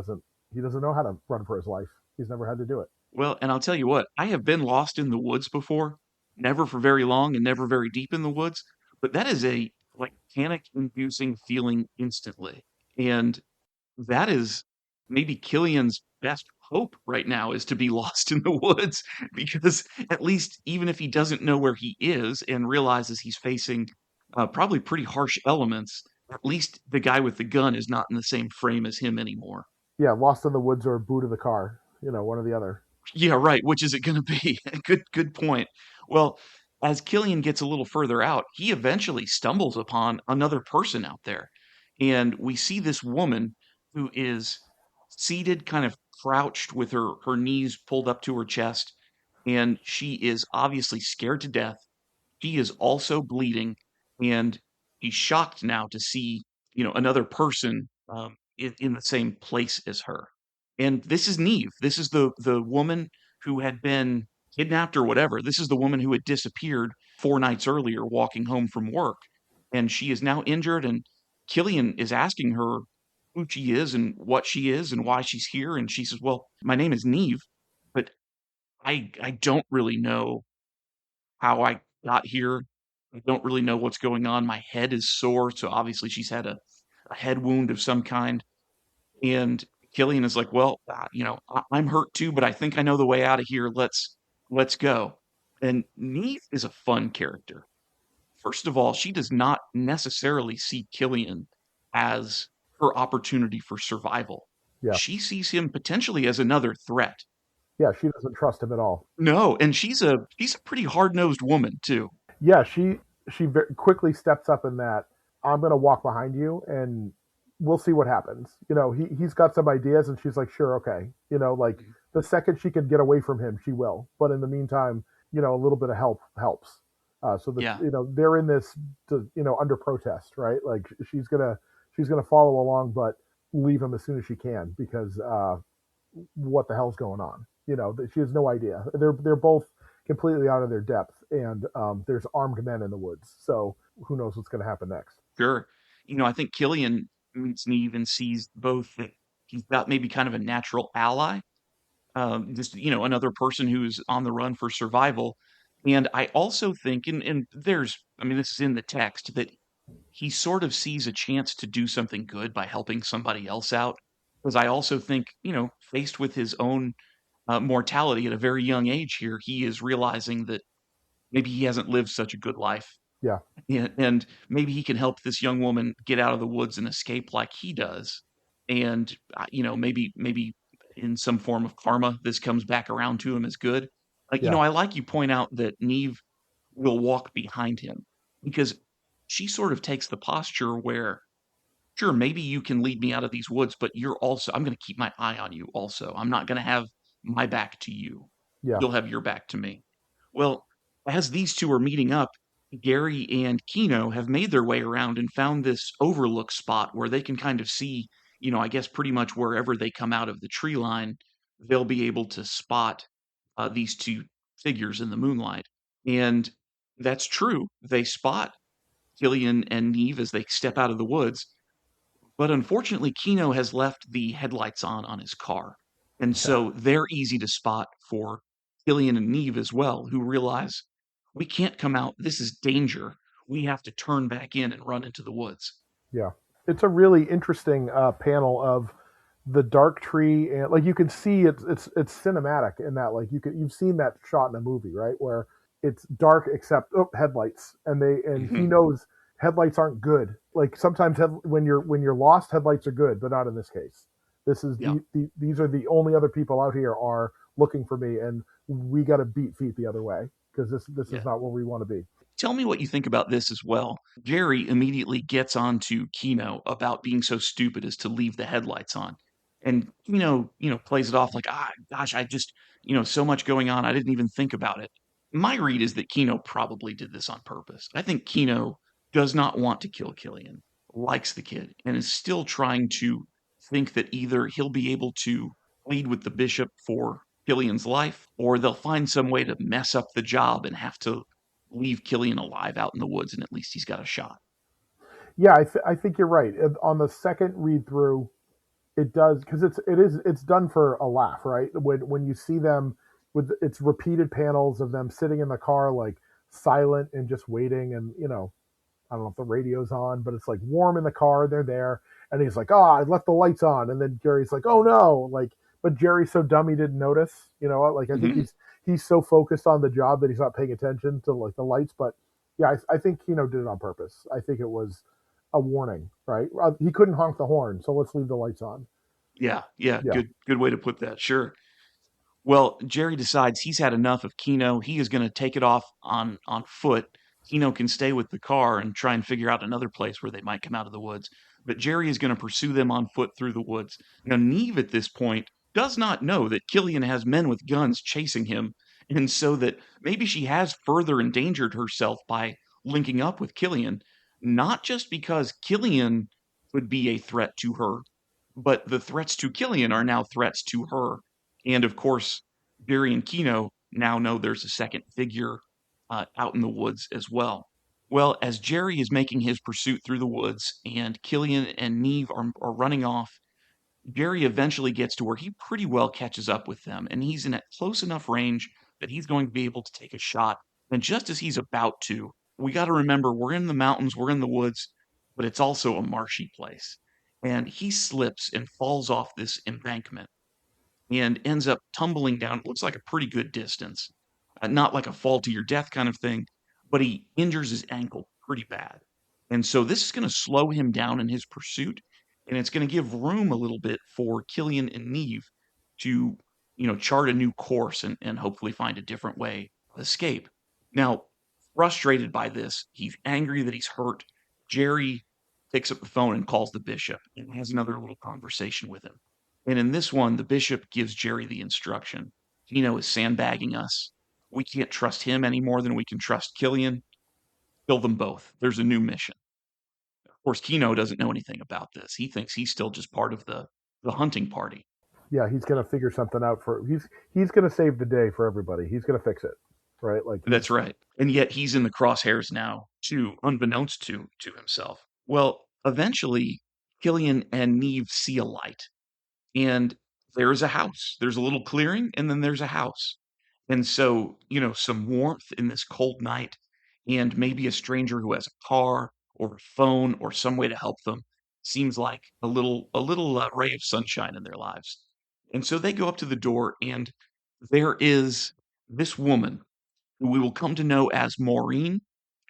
he doesn't know how to run for his life. He's never had to do it. Well, and I'll tell you what, I have been lost in the woods before, never for very long and never very deep in the woods, but that is a like panic-inducing feeling instantly. And that is maybe Killian's best hope right now, is to be lost in the woods, because at least even if he doesn't know where he is and realizes he's facing probably pretty harsh elements, at least the guy with the gun is not in the same frame as him anymore. Yeah, lost in the woods or boot of the car, one or the other. Yeah, right. Which is it going to be? Good point. Well, as Killian gets a little further out, he eventually stumbles upon another person out there. And we see this woman who is seated, kind of crouched with her knees pulled up to her chest. And she is obviously scared to death. She is also bleeding. And he's shocked now to see, another person in the same place as her. And this is Neve. This is the woman who had been kidnapped or whatever. This is the woman who had disappeared 4 nights earlier walking home from work. And she is now injured, and Killian is asking her who she is and what she is and why she's here. And she says, well, my name is Neve, but I don't really know how I got here. I don't really know what's going on. My head is sore. So obviously she's had a head wound of some kind. And Killian is like, well, I'm hurt too, but I think I know the way out of here. Let's go. And Neve is a fun character. First of all, she does not necessarily see Killian as her opportunity for survival. Yeah. She sees him potentially as another threat. Yeah, she doesn't trust him at all. No, and she's a pretty hard-nosed woman too. Yeah, she very quickly steps up in that, I'm going to walk behind you and we'll see what happens. He's got some ideas, and she's like, sure, okay. Like, the second she can get away from him, she will. But in the meantime, a little bit of help helps. They're in this, under protest, right? Like, she's gonna follow along, but leave him as soon as she can, because what the hell's going on? She has no idea. They're both completely out of their depth, and there's armed men in the woods. So who knows what's going to happen next? Sure. I think Killian meets Neve and sees both that he's got maybe kind of a natural ally, just another person who's on the run for survival. And I also think, and this is in the text, that he sort of sees a chance to do something good by helping somebody else out. Because I also think, faced with his own mortality at a very young age here, he is realizing that maybe he hasn't lived such a good life. Yeah. And maybe he can help this young woman get out of the woods and escape like he does. And, maybe in some form of karma, this comes back around to him as good. Yeah. I like you point out that Neve will walk behind him because she sort of takes the posture where, sure, maybe you can lead me out of these woods, but I'm going to keep my eye on you also. I'm not going to have my back to you. Yeah. You'll have your back to me. Well, as these two are meeting up, Gary and Kino have made their way around and found this overlook spot where they can kind of see, I guess pretty much wherever they come out of the tree line, they'll be able to spot these two figures in the moonlight. And that's true. They spot Killian and Neve as they step out of the woods. But unfortunately, Kino has left the headlights on his car. And Yeah. so they're easy to spot for Killian and Neve as well, who realize we can't come out. This is danger. We have to turn back in and run into the woods. Yeah. It's a really interesting panel of the dark tree, and like you can see it's cinematic in that, like you've seen that shot in a movie, right, where it's dark except headlights, and he knows headlights aren't good. Like sometimes when you're lost, headlights are good, but not in this case. This is these are the only other people out here are looking for me, and we got to beat feet the other way because this is not where we want to be. Tell me what you think about this as well. Jerry immediately gets on to Kino about being so stupid as to leave the headlights on. And Kino, plays it off like, gosh, I just, so much going on. I didn't even think about it. My read is that Kino probably did this on purpose. I think Kino does not want to kill Killian, likes the kid, and is still trying to think that either he'll be able to plead with the bishop for Killian's life, or they'll find some way to mess up the job and have to leave Killian alive out in the woods, and at least he's got a shot. Yeah, I think you're right. On the second read through, it does, because it's done for a laugh, right? When you see them with its repeated panels of them sitting in the car like silent and just waiting, and I don't know if the radio's on, but it's like warm in the car. They're there, and he's like, I left the lights on, and then Jerry's like, oh no, like, but Jerry's so dumb he didn't notice. Like I think he's so focused on the job that he's not paying attention to like the lights. But yeah, I think Kino did it on purpose. I think it was a warning, right? He couldn't honk the horn, so let's leave the lights on. Yeah. Good way to put that. Sure. Well, Jerry decides he's had enough of Kino. He is going to take it off on foot. Kino can stay with the car and try and figure out another place where they might come out of the woods. But Jerry is going to pursue them on foot through the woods. Now, Neve at this point does not know that Killian has men with guns chasing him, and so that maybe she has further endangered herself by linking up with Killian, not just because Killian would be a threat to her, but the threats to Killian are now threats to her. And of course, Jerry and Kino now know there's a second figure out in the woods as well. Well, as Jerry is making his pursuit through the woods and Killian and Neve are running off, Jerry eventually gets to where he pretty well catches up with them, and he's in a close enough range that he's going to be able to take a shot. And just as he's about to, we got to remember we're in the mountains, we're in the woods, but it's also a marshy place. And he slips and falls off this embankment and ends up tumbling down. It looks like a pretty good distance. Not like a fall to your death kind of thing, but he injures his ankle pretty bad. And so this is going to slow him down in his pursuit, and it's going to give room a little bit for Killian and Neve to, chart a new course and hopefully find a different way of escape. Now, frustrated by this, he's angry that he's hurt. Jerry picks up the phone and calls the bishop and has another little conversation with him. And in this one, the bishop gives Jerry the instruction. Kino is sandbagging us. We can't trust him any more than we can trust Killian. Kill them both. There's a new mission. Of course, Kino doesn't know anything about this. He thinks he's still just part of the hunting party. Yeah, he's going to figure something out he's going to save the day for everybody. He's going to fix it, right? Like that's right. And yet he's in the crosshairs now, too, unbeknownst to himself. Well, eventually, Killian and Neve see a light, and there's a house. There's a little clearing, and then there's a house. And so, some warmth in this cold night, and maybe a stranger who has a car or a phone or some way to help them seems like a little ray of sunshine in their lives. And so they go up to the door, and there is this woman who we will come to know as Maureen,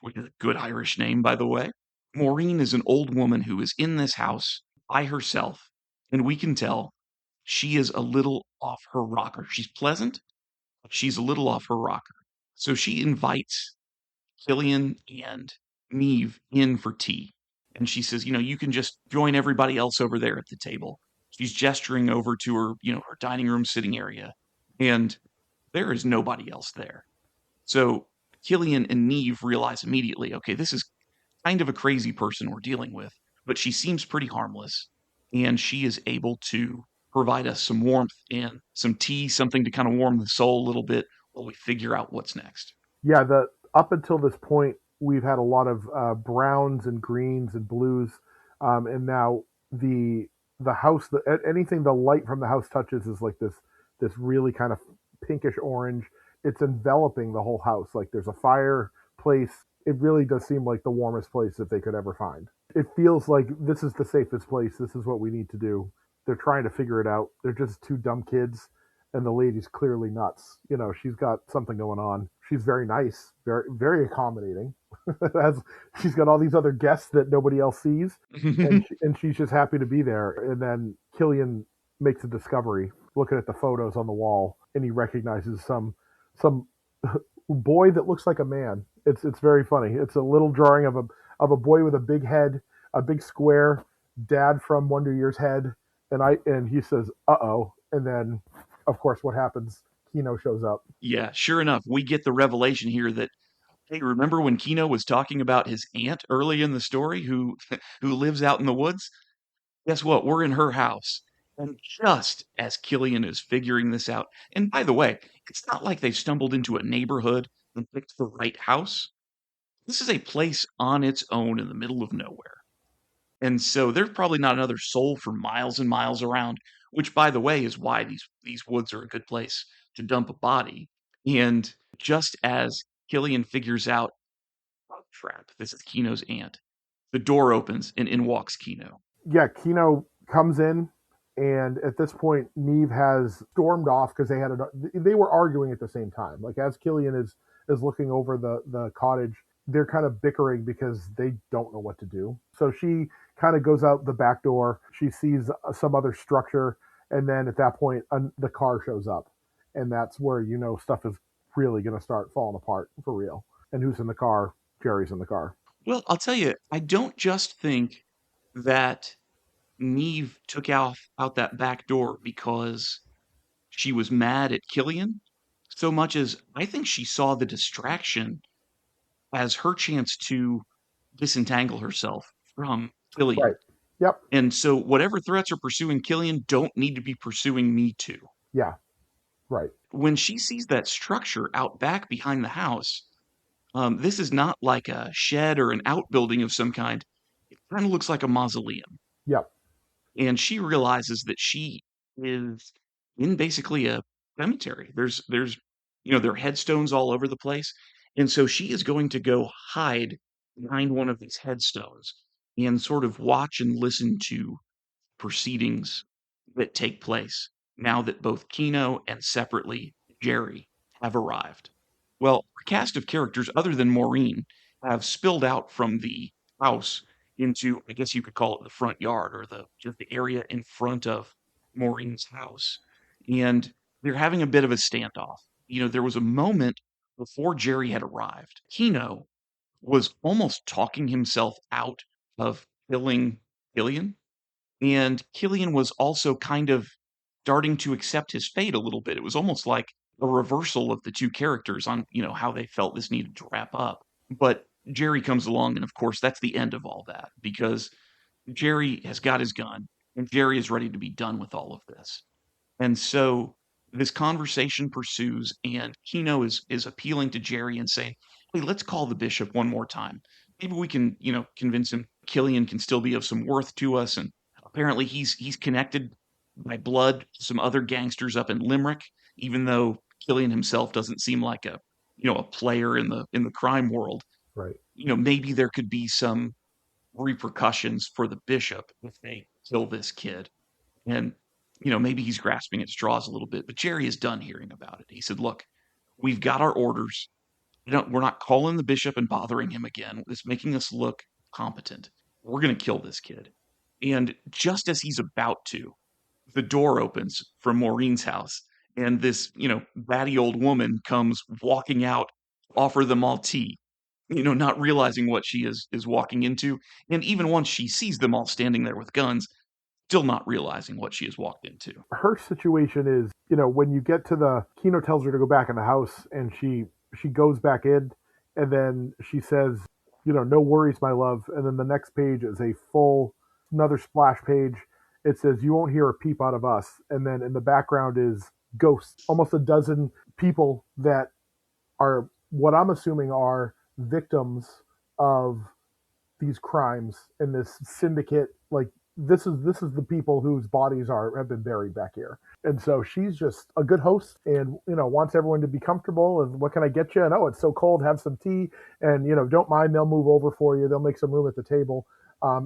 which is a good Irish name, by the way. Maureen is an old woman who is in this house by herself, and we can tell she is a little off her rocker. She's pleasant, but she's a little off her rocker. So she invites Killian and Neve in for tea. And she says, you can just join everybody else over there at the table. She's gesturing over to her, her dining room sitting area. And there is nobody else there. So Killian and Neve realize immediately, okay, this is kind of a crazy person we're dealing with, but she seems pretty harmless. And she is able to provide us some warmth and some tea, something to kind of warm the soul a little bit while we figure out what's next. Yeah, up until this point, we've had a lot of browns and greens and blues, and now the house, anything the light from the house touches is like this really kind of pinkish orange. It's enveloping the whole house. Like there's a fireplace. It really does seem like the warmest place that they could ever find. It feels like this is the safest place. This is what we need to do. They're trying to figure it out. They're just two dumb kids, and the lady's clearly nuts. She's got something going on. She's very nice, very, very accommodating. She's got all these other guests that nobody else sees, and she's just happy to be there. And then Killian makes a discovery, looking at the photos on the wall, and he recognizes some boy that looks like a man. It's very funny. It's a little drawing of a boy with a big head, a big square, dad from Wonder Year's head, and he says, "Uh-oh," and then, of course, what happens? Kino shows up. Yeah, sure enough, we get the revelation here that, hey, remember when Kino was talking about his aunt early in the story who who lives out in the woods? Guess what? We're in her house. And just as Killian is figuring this out, and by the way, it's not like they've stumbled into a neighborhood and picked the right house. This is a place on its own in the middle of nowhere. And so there's probably not another soul for miles and miles around, which, by the way, is why these woods are a good place to dump a body. And just as Killian figures out, oh, crap, this is Kino's aunt, the door opens and in walks Kino. Yeah, Kino comes in, and at this point, Neve has stormed off because they were arguing at the same time. Like as Killian is looking over the cottage, they're kind of bickering because they don't know what to do. So she kind of goes out the back door. She sees some other structure, and then at that point, the car shows up, and that's where stuff is really going to start falling apart for real. And who's in the car? Jerry's in the car. Well, I'll tell you, I don't just think that Neve took out that back door because she was mad at Killian, so much as I think she saw the distraction as her chance to disentangle herself from Killian. Right. Yep. And so whatever threats are pursuing Killian don't need to be pursuing me too. Yeah. Right. When she sees that structure out back behind the house, this is not like a shed or an outbuilding of some kind. It kind of looks like a mausoleum. Yep. And she realizes that she is in basically a cemetery. There's there are headstones all over the place. And so she is going to go hide behind one of these headstones and sort of watch and listen to proceedings that take place now that both Kino and separately Jerry have arrived. Well, a cast of characters other than Maureen have spilled out from the house into, I guess you could call it the front yard or just the area in front of Maureen's house. And they're having a bit of a standoff. There was a moment before Jerry had arrived. Kino was almost talking himself out of killing Killian. And Killian was also kind of starting to accept his fate a little bit. It was almost like a reversal of the two characters on, how they felt this needed to wrap up. But Jerry comes along, and of course, that's the end of all that because Jerry has got his gun, and Jerry is ready to be done with all of this. And so this conversation pursues, and Kino is appealing to Jerry and saying, hey, let's call the bishop one more time. Maybe we can, convince him Killian can still be of some worth to us. And apparently he's connected by blood to some other gangsters up in Limerick, even though Killian himself doesn't seem like a player in the crime world. Right. Maybe there could be some repercussions for the bishop if they kill this kid. And, maybe he's grasping at straws a little bit, but Jerry is done hearing about it. He said, look, we've got our orders. We're not calling the bishop and bothering him again. It's making us look competent. We're going to kill this kid. And just as he's about to, the door opens from Maureen's house, and this, batty old woman comes walking out, offer them all tea, not realizing what she is walking into. And even once she sees them all standing there with guns, still not realizing what she has walked into. Her situation is, when you get to Kino tells her to go back in the house, and she goes back in, and then she says, no worries, my love. And then the next page is another splash page. It says, you won't hear a peep out of us. And then in the background is ghosts, almost a dozen people that are what I'm assuming are victims of these crimes in this syndicate. Like, this is the people whose bodies have been buried back here. And so she's just a good host, and wants everyone to be comfortable. And what can I get you? And oh, it's so cold, have some tea. And don't mind, they'll move over for you, they'll make some room at the table.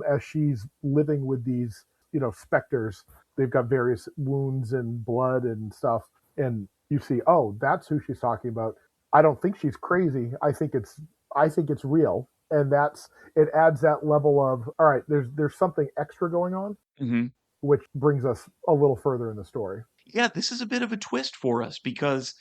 As she's living with these specters, they've got various wounds and blood and stuff, and you see, oh, that's who she's talking about. I don't think she's crazy. I think it's real. And it adds that level of, all right, there's something extra going on, Mm-hmm. which brings us a little further in the story. Yeah, this is a bit of a twist for us because,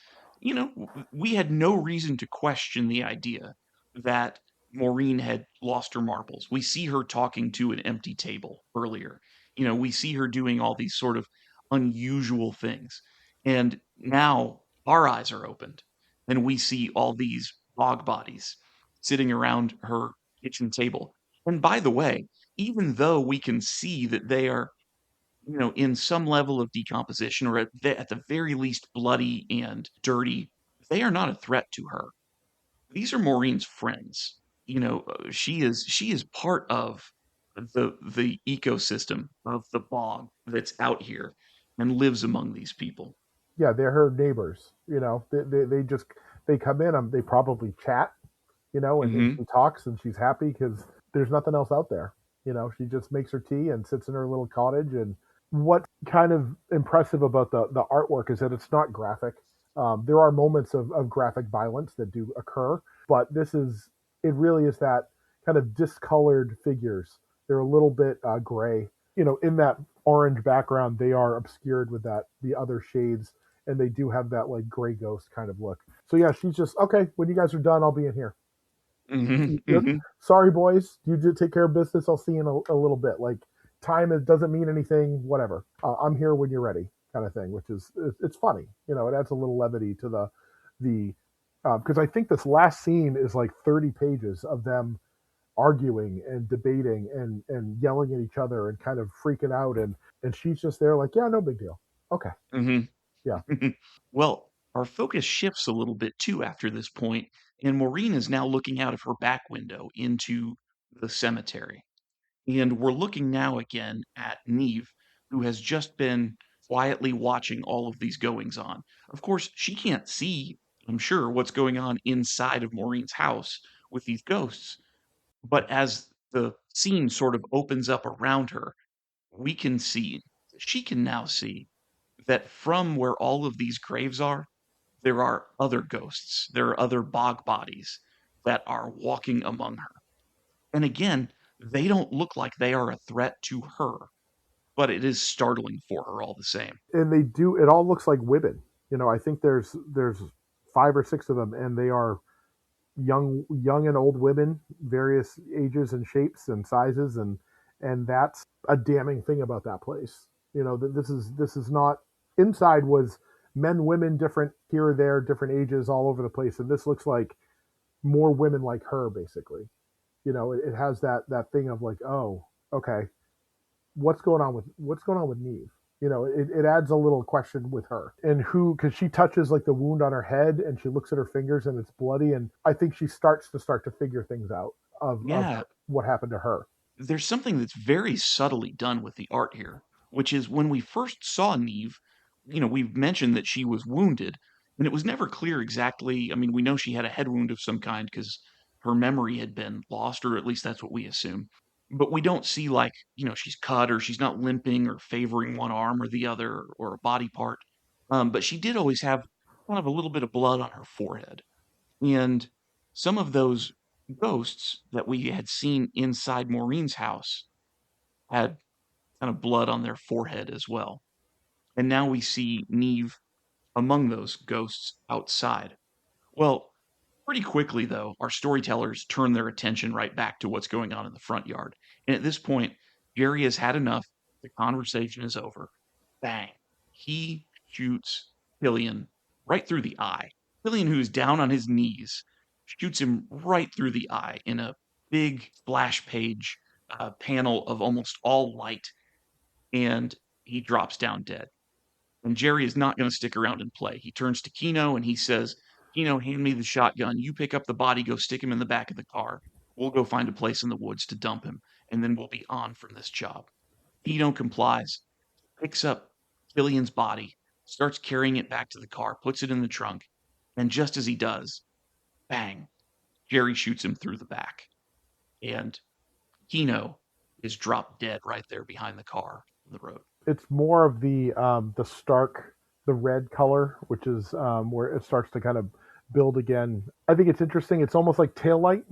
we had no reason to question the idea that Maureen had lost her marbles. We see her talking to an empty table earlier. We see her doing all these sort of unusual things. And now our eyes are opened and we see all these bog bodies sitting around her kitchen table. And by the way, even though we can see that they are, in some level of decomposition, or at the very least bloody and dirty, they are not a threat to her. These are Maureen's friends. She is part of the ecosystem of the bog that's out here and lives among these people. Yeah, they're her neighbors. They come in, they probably chat, and she talks, and she's happy because there's nothing else out there. She just makes her tea and sits in her little cottage. And what's kind of impressive about the artwork is that it's not graphic. There are moments of graphic violence that do occur, but it really is that kind of discolored figures. They're a little bit gray. In that orange background, they are obscured with the other shades, and they do have that like gray ghost kind of look. So yeah, she's just, okay, when you guys are done, I'll be in here. Mm-hmm, mm-hmm. Sorry, boys, you did take care of business. I'll see you in a little bit. Like, time doesn't mean anything, whatever. I'm here when you're ready, kind of thing, which it's funny. It adds a little levity to the because I think this last scene is like 30 pages of them arguing and debating and yelling at each other and kind of freaking out, and she's just there like, yeah, no big deal. Okay. Mm-hmm. Yeah. Well, our focus shifts a little bit too after this point, and Maureen is now looking out of her back window into the cemetery. And we're looking now again at Neve, who has just been quietly watching all of these goings on. Of course, she can't see, I'm sure, what's going on inside of Maureen's house with these ghosts. But as the scene sort of opens up around her, she can now see that from where all of these graves are, there are other ghosts, there are other bog bodies that are walking among her. And again, they don't look like they are a threat to her, but it is startling for her all the same. And it all looks like women. I think there's 5 or 6 of them, and they are young and old women, various ages and shapes and sizes, and that's a damning thing about that place. This is not, inside was men, women, different here or there, different ages all over the place, and this looks like more women like her, basically. It has that thing of like, oh, okay, what's going on with Neve? It adds a little question with her, and because she touches like the wound on her head, and she looks at her fingers and it's bloody, and I think she starts to figure things out of what happened to her. There's something that's very subtly done with the art here, which is when we first saw Neve, we've mentioned that she was wounded, and it was never clear exactly. I mean, we know she had a head wound of some kind because her memory had been lost, or at least that's what we assume. But we don't see she's cut, or she's not limping or favoring one arm or the other or a body part. But she did always have kind of a little bit of blood on her forehead. And some of those ghosts that we had seen inside Maureen's house had kind of blood on their forehead as well. And now we see Neve among those ghosts outside. Well, pretty quickly, though, our storytellers turn their attention right back to what's going on in the front yard. And at this point, Jerry has had enough. The conversation is over. Bang. He shoots Killian right through the eye. Killian, who's down on his knees, shoots him right through the eye in a big splash page panel of almost all light. And he drops down dead. And Jerry is not going to stick around and play. He turns to Kino and he says, Kino, hand me the shotgun. You pick up the body, go stick him in the back of the car. We'll go find a place in the woods to dump him, and then we'll be on from this job. Kino complies, picks up Killian's body, starts carrying it back to the car, puts it in the trunk, and just as he does, bang, Jerry shoots him through the back. And Kino is dropped dead right there behind the car on the road. It's more of the stark, the red color, which is where it starts to kind of build again. I think it's interesting. It's almost like tail light,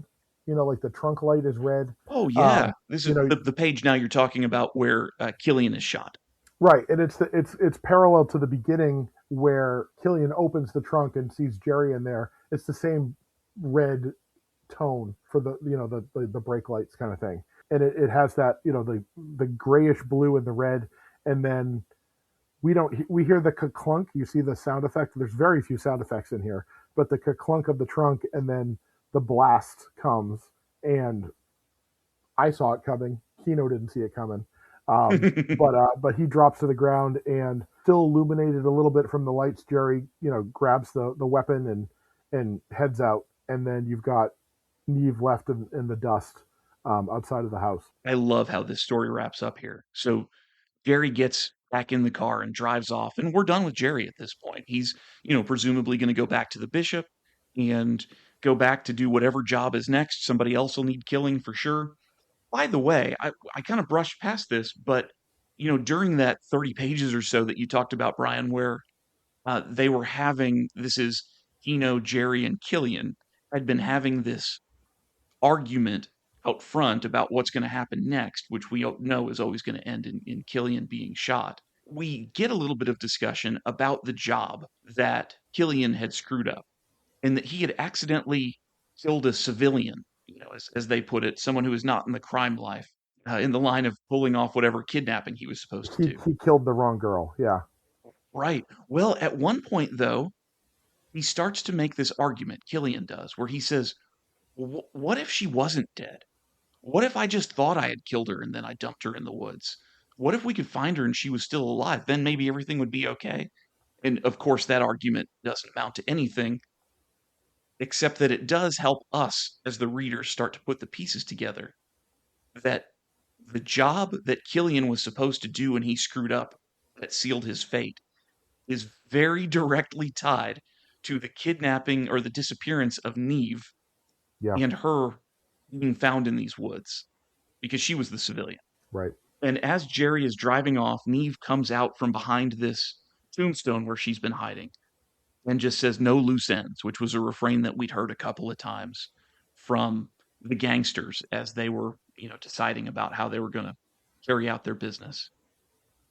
like the trunk light is red. Oh yeah, this is the page now you're talking about where Killian is shot. Right, and it's parallel to the beginning where Killian opens the trunk and sees Jerry in there. It's the same red tone for the brake lights kind of thing, and it has that the grayish blue and the red. And then we hear the clunk. You see the sound effect. There's very few sound effects in here, but the clunk of the trunk, and then the blast comes. And I saw it coming. Kino didn't see it coming, but he drops to the ground and still illuminated a little bit from the lights. Jerry, grabs the weapon and heads out, and then you've got Neve left in the dust outside of the house. I love how this story wraps up here. So Jerry gets back in the car and drives off, and we're done with Jerry at this point. He's, presumably going to go back to the bishop and go back to do whatever job is next. Somebody else will need killing for sure. By the way, I kind of brushed past this, but, during that 30 pages or so that you talked about, Brian, where they were having, this is Kino, Jerry, and Killian, had been having this argument out front about what's going to happen next, which we know is always going to end in Killian being shot. We get a little bit of discussion about the job that Killian had screwed up and that he had accidentally killed a civilian, as they put it, someone who is not in the crime life, in the line of pulling off whatever kidnapping he was supposed to do. He killed the wrong girl, yeah. Right. Well, at one point, though, he starts to make this argument, Killian does, where he says, what if she wasn't dead? What if I just thought I had killed her and then I dumped her in the woods? What if we could find her and she was still alive? Then maybe everything would be okay. And of course, that argument doesn't amount to anything, except that it does help us as the readers start to put the pieces together. That the job that Killian was supposed to do when he screwed up, that sealed his fate, is very directly tied to the kidnapping or the disappearance of Neve and her being found in these woods, because she was the civilian. Right. And as Jerry is driving off, Neve comes out from behind this tombstone where she's been hiding and just says, "No loose ends," which was a refrain that we'd heard a couple of times from the gangsters as they were, deciding about how they were going to carry out their business.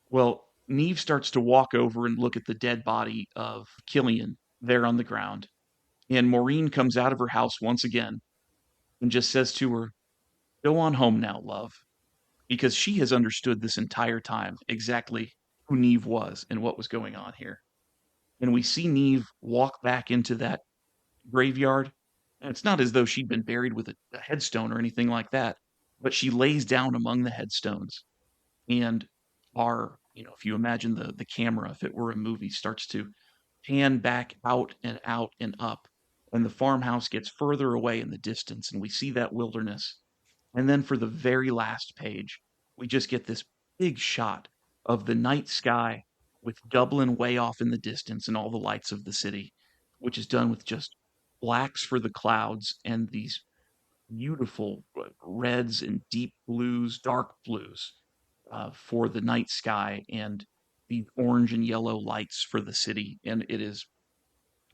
Well, Neve starts to walk over and look at the dead body of Killian there on the ground. And Maureen comes out of her house once again and just says to her, "Go on home now, love," because she has understood this entire time exactly who Neve was and what was going on here. And we see Neve walk back into that graveyard, and it's not as though she'd been buried with a headstone or anything like that, but she lays down among the headstones, and if you imagine the camera, if it were a movie, starts to pan back out and up, and the farmhouse gets further away in the distance, and we see that wilderness. And then for the very last page, we just get this big shot of the night sky with Dublin way off in the distance and all the lights of the city, which is done with just blacks for the clouds and these beautiful reds and deep blues, dark blues for the night sky, and the orange and yellow lights for the city. And it is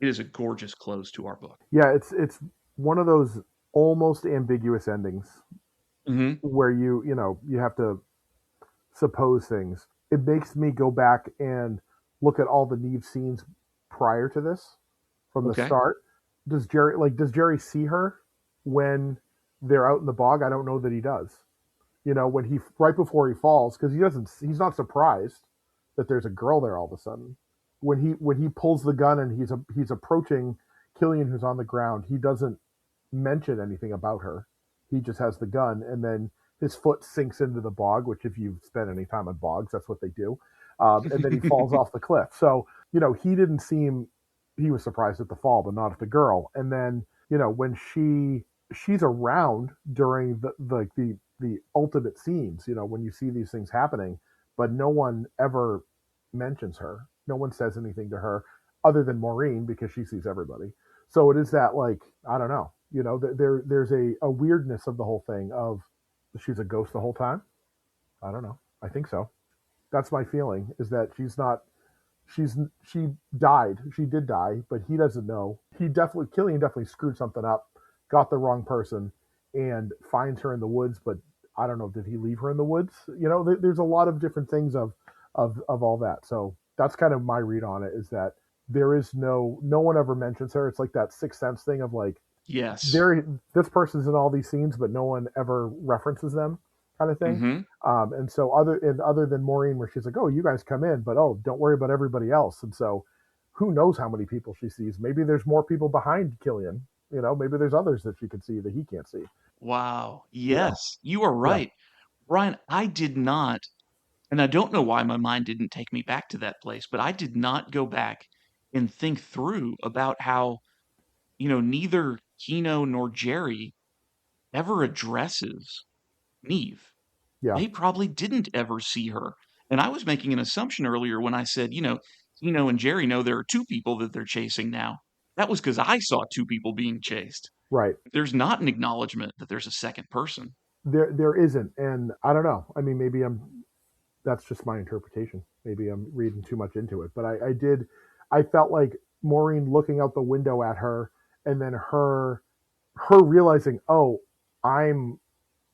a gorgeous close to our book. Yeah, it's one of those almost ambiguous endings where you have to suppose things. It makes me go back and look at all the Neve scenes prior to this from the Okay. start. Does Jerry see her when they're out in the bog? I don't know that he does. When he right before he falls, because he's not surprised that there's a girl there all of a sudden. When he pulls the gun and he's approaching Killian, who's on the ground, he doesn't mention anything about her. He just has the gun, and then his foot sinks into the bog, which if you've spent any time on bogs, that's what they do. And then he falls off the cliff. So, he didn't seem, he was surprised at the fall, but not at the girl. And then, when she's around during the ultimate scenes, when you see these things happening, but no one ever mentions her. No one says anything to her other than Maureen, because she sees everybody. So it is that, like, I don't know, there's a weirdness of the whole thing of she's a ghost the whole time. I don't know. I think so. That's my feeling, is that she died. She did die, but he doesn't know. Killian definitely screwed something up, got the wrong person, and finds her in the woods. But I don't know, did he leave her in the woods? There's a lot of different things of all that. So that's kind of my read on it, is that there is no one ever mentions her. It's like that Sixth Sense thing of like, Yes. this person's in all these scenes, but no one ever references them, kind of thing. Mm-hmm. And so other than Maureen, where she's like, oh, you guys come in, but oh, don't worry about everybody else. And so who knows how many people she sees? Maybe there's more people behind Killian. Maybe there's others that she can see that he can't see. Wow. Yes, you are right. Brian, I did not, and I don't know why my mind didn't take me back to that place, but I did not go back and think through about how, neither Kino nor Jerry ever addresses Neve. Yeah. They probably didn't ever see her. And I was making an assumption earlier when I said, Kino and Jerry know there are two people that they're chasing now. That was because I saw two people being chased. Right. There's not an acknowledgement that there's a second person. There isn't. And I don't know. I mean, that's just my interpretation. Maybe I'm reading too much into it, but I felt like Maureen looking out the window at her, and then her realizing, oh, I'm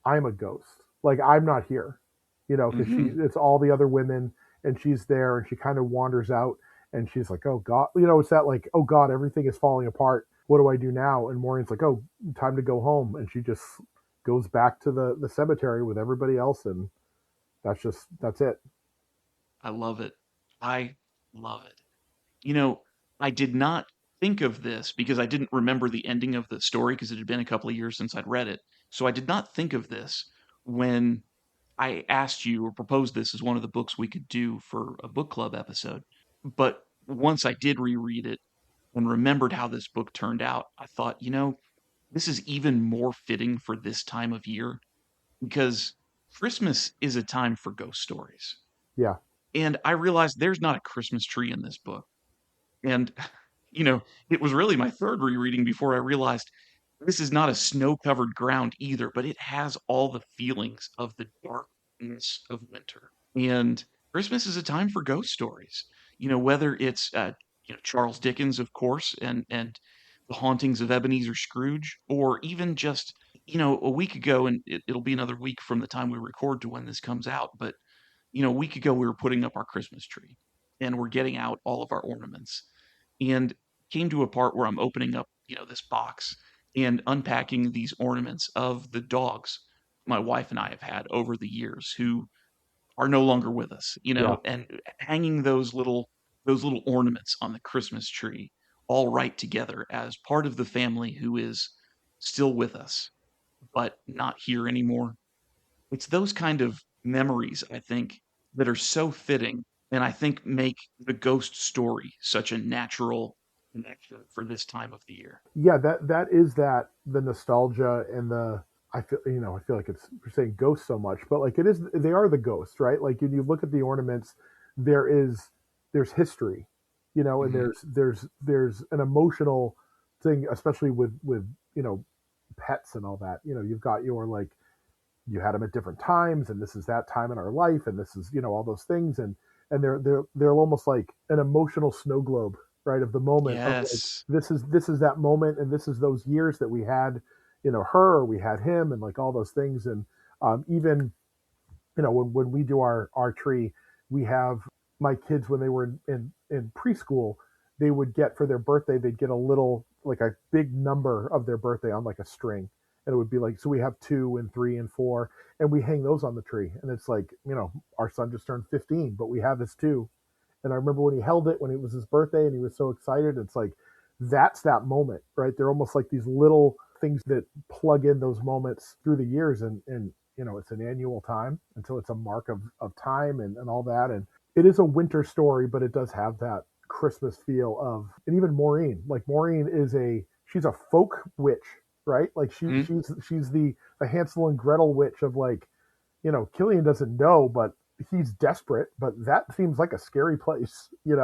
a ghost. Like, I'm not here, because it's all the other women, and she's there, and she kind of wanders out, and she's like, oh God, it's that like, oh God, everything is falling apart. What do I do now? And Maureen's like, oh, time to go home. And she just goes back to the cemetery with everybody else. And that's it. I love it. I love it. I did not think of this because I didn't remember the ending of the story because it had been a couple of years since I'd read it. So I did not think of this when I asked you or proposed this as one of the books we could do for a book club episode. But once I did reread it and remembered how this book turned out, I thought, this is even more fitting for this time of year because Christmas is a time for ghost stories. Yeah. And I realized there's not a Christmas tree in this book. And, it was really my third rereading before I realized this is not a snow-covered ground either, but it has all the feelings of the darkness of winter. And Christmas is a time for ghost stories. Whether it's Charles Dickens, of course, and the hauntings of Ebenezer Scrooge, or even just a week ago, and it'll be another week from the time we record to when this comes out, but a week ago we were putting up our Christmas tree, and we're getting out all of our ornaments, and came to a part where I'm opening up this box and unpacking these ornaments of the dogs my wife and I have had over the years who are no longer with us, and hanging those little ornaments on the Christmas tree all right together as part of the family who is still with us, but not here anymore. It's those kind of memories, I think, that are so fitting and I think make the ghost story such a natural connection for this time of the year. Yeah, that is the nostalgia and I feel like we're saying ghosts so much, but like they are the ghosts, right? Like when you look at the ornaments, there's history, and there's an emotional thing, especially with pets and all that. You've got you had them at different times, and this is that time in our life, and this is all those things, and they're almost like an emotional snow globe, right, of the moment. Yes. Of like, this is that moment, and this is those years that we had, her, or we had him, and like all those things, and even when we do our tree, we have my kids, when they were in preschool, they would get for their birthday, they'd get a little, like a big number of their birthday on like a string. And it would be like, so we have 2 and 3 and 4, and we hang those on the tree. And it's like, our son just turned 15, but we have his 2. And I remember when he held it, when it was his birthday and he was so excited. It's like, that's that moment, right? They're almost like these little things that plug in those moments through the years. And it's an annual time. And so it's a mark of time and all that. And it is a winter story, but it does have that Christmas feel of, and even Maureen, like Maureen she's a folk witch, right? Like she's the Hansel and Gretel witch of, like, Killian doesn't know, but he's desperate. But that seems like a scary place. You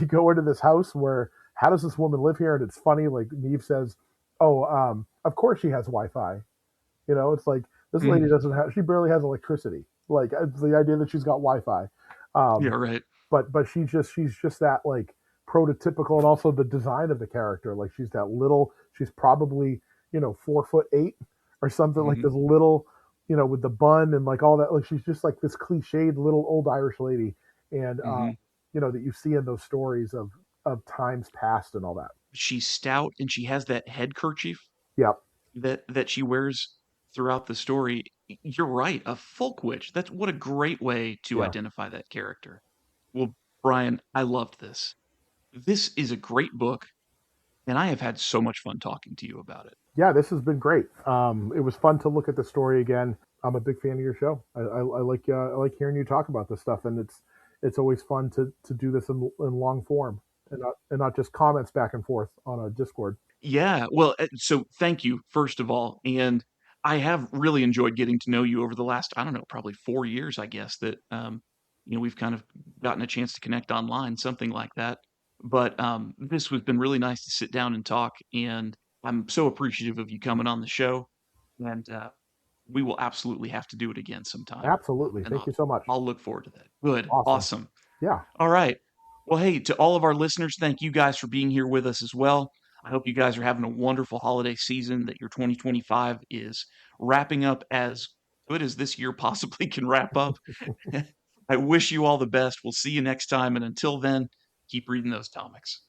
go into this house where, how does this woman live here? And it's funny, like Neve says, of course she has Wi-Fi. It's like, this lady she barely has electricity. Like, it's the idea that she's got Wi-Fi. Yeah, right. But she's just that, like, prototypical, and also the design of the character. Like, she's probably 4'8" or something, like this little, with the bun and like all that. Like, she's just like this cliched little old Irish lady, and that you see in those stories of times past and all that. She's stout, and she has that head kerchief. Yep. That she wears throughout the story. You're right, a folk witch. That's what a great way to identify that character. Well, Brian, I loved this. This is a great book, and I have had so much fun talking to you about it. Yeah, this has been great. It was fun to look at the story again. I'm a big fan of your show. I like hearing you talk about this stuff, and it's always fun to do this in long form, and not just comments back and forth on a Discord. Yeah, well, so thank you, first of all. And I have really enjoyed getting to know you over the last, I don't know, probably 4 years, I guess, that, we've kind of gotten a chance to connect online, something like that. But this has been really nice to sit down and talk. And I'm so appreciative of you coming on the show. And we will absolutely have to do it again sometime. Absolutely. And Thank you so much. I'll look forward to that. Good. Awesome. Yeah. All right. Well, hey, to all of our listeners, thank you guys for being here with us as well. I hope you guys are having a wonderful holiday season, that your 2025 is wrapping up as good as this year possibly can wrap up. I wish you all the best. We'll see you next time. And until then, keep reading those comics.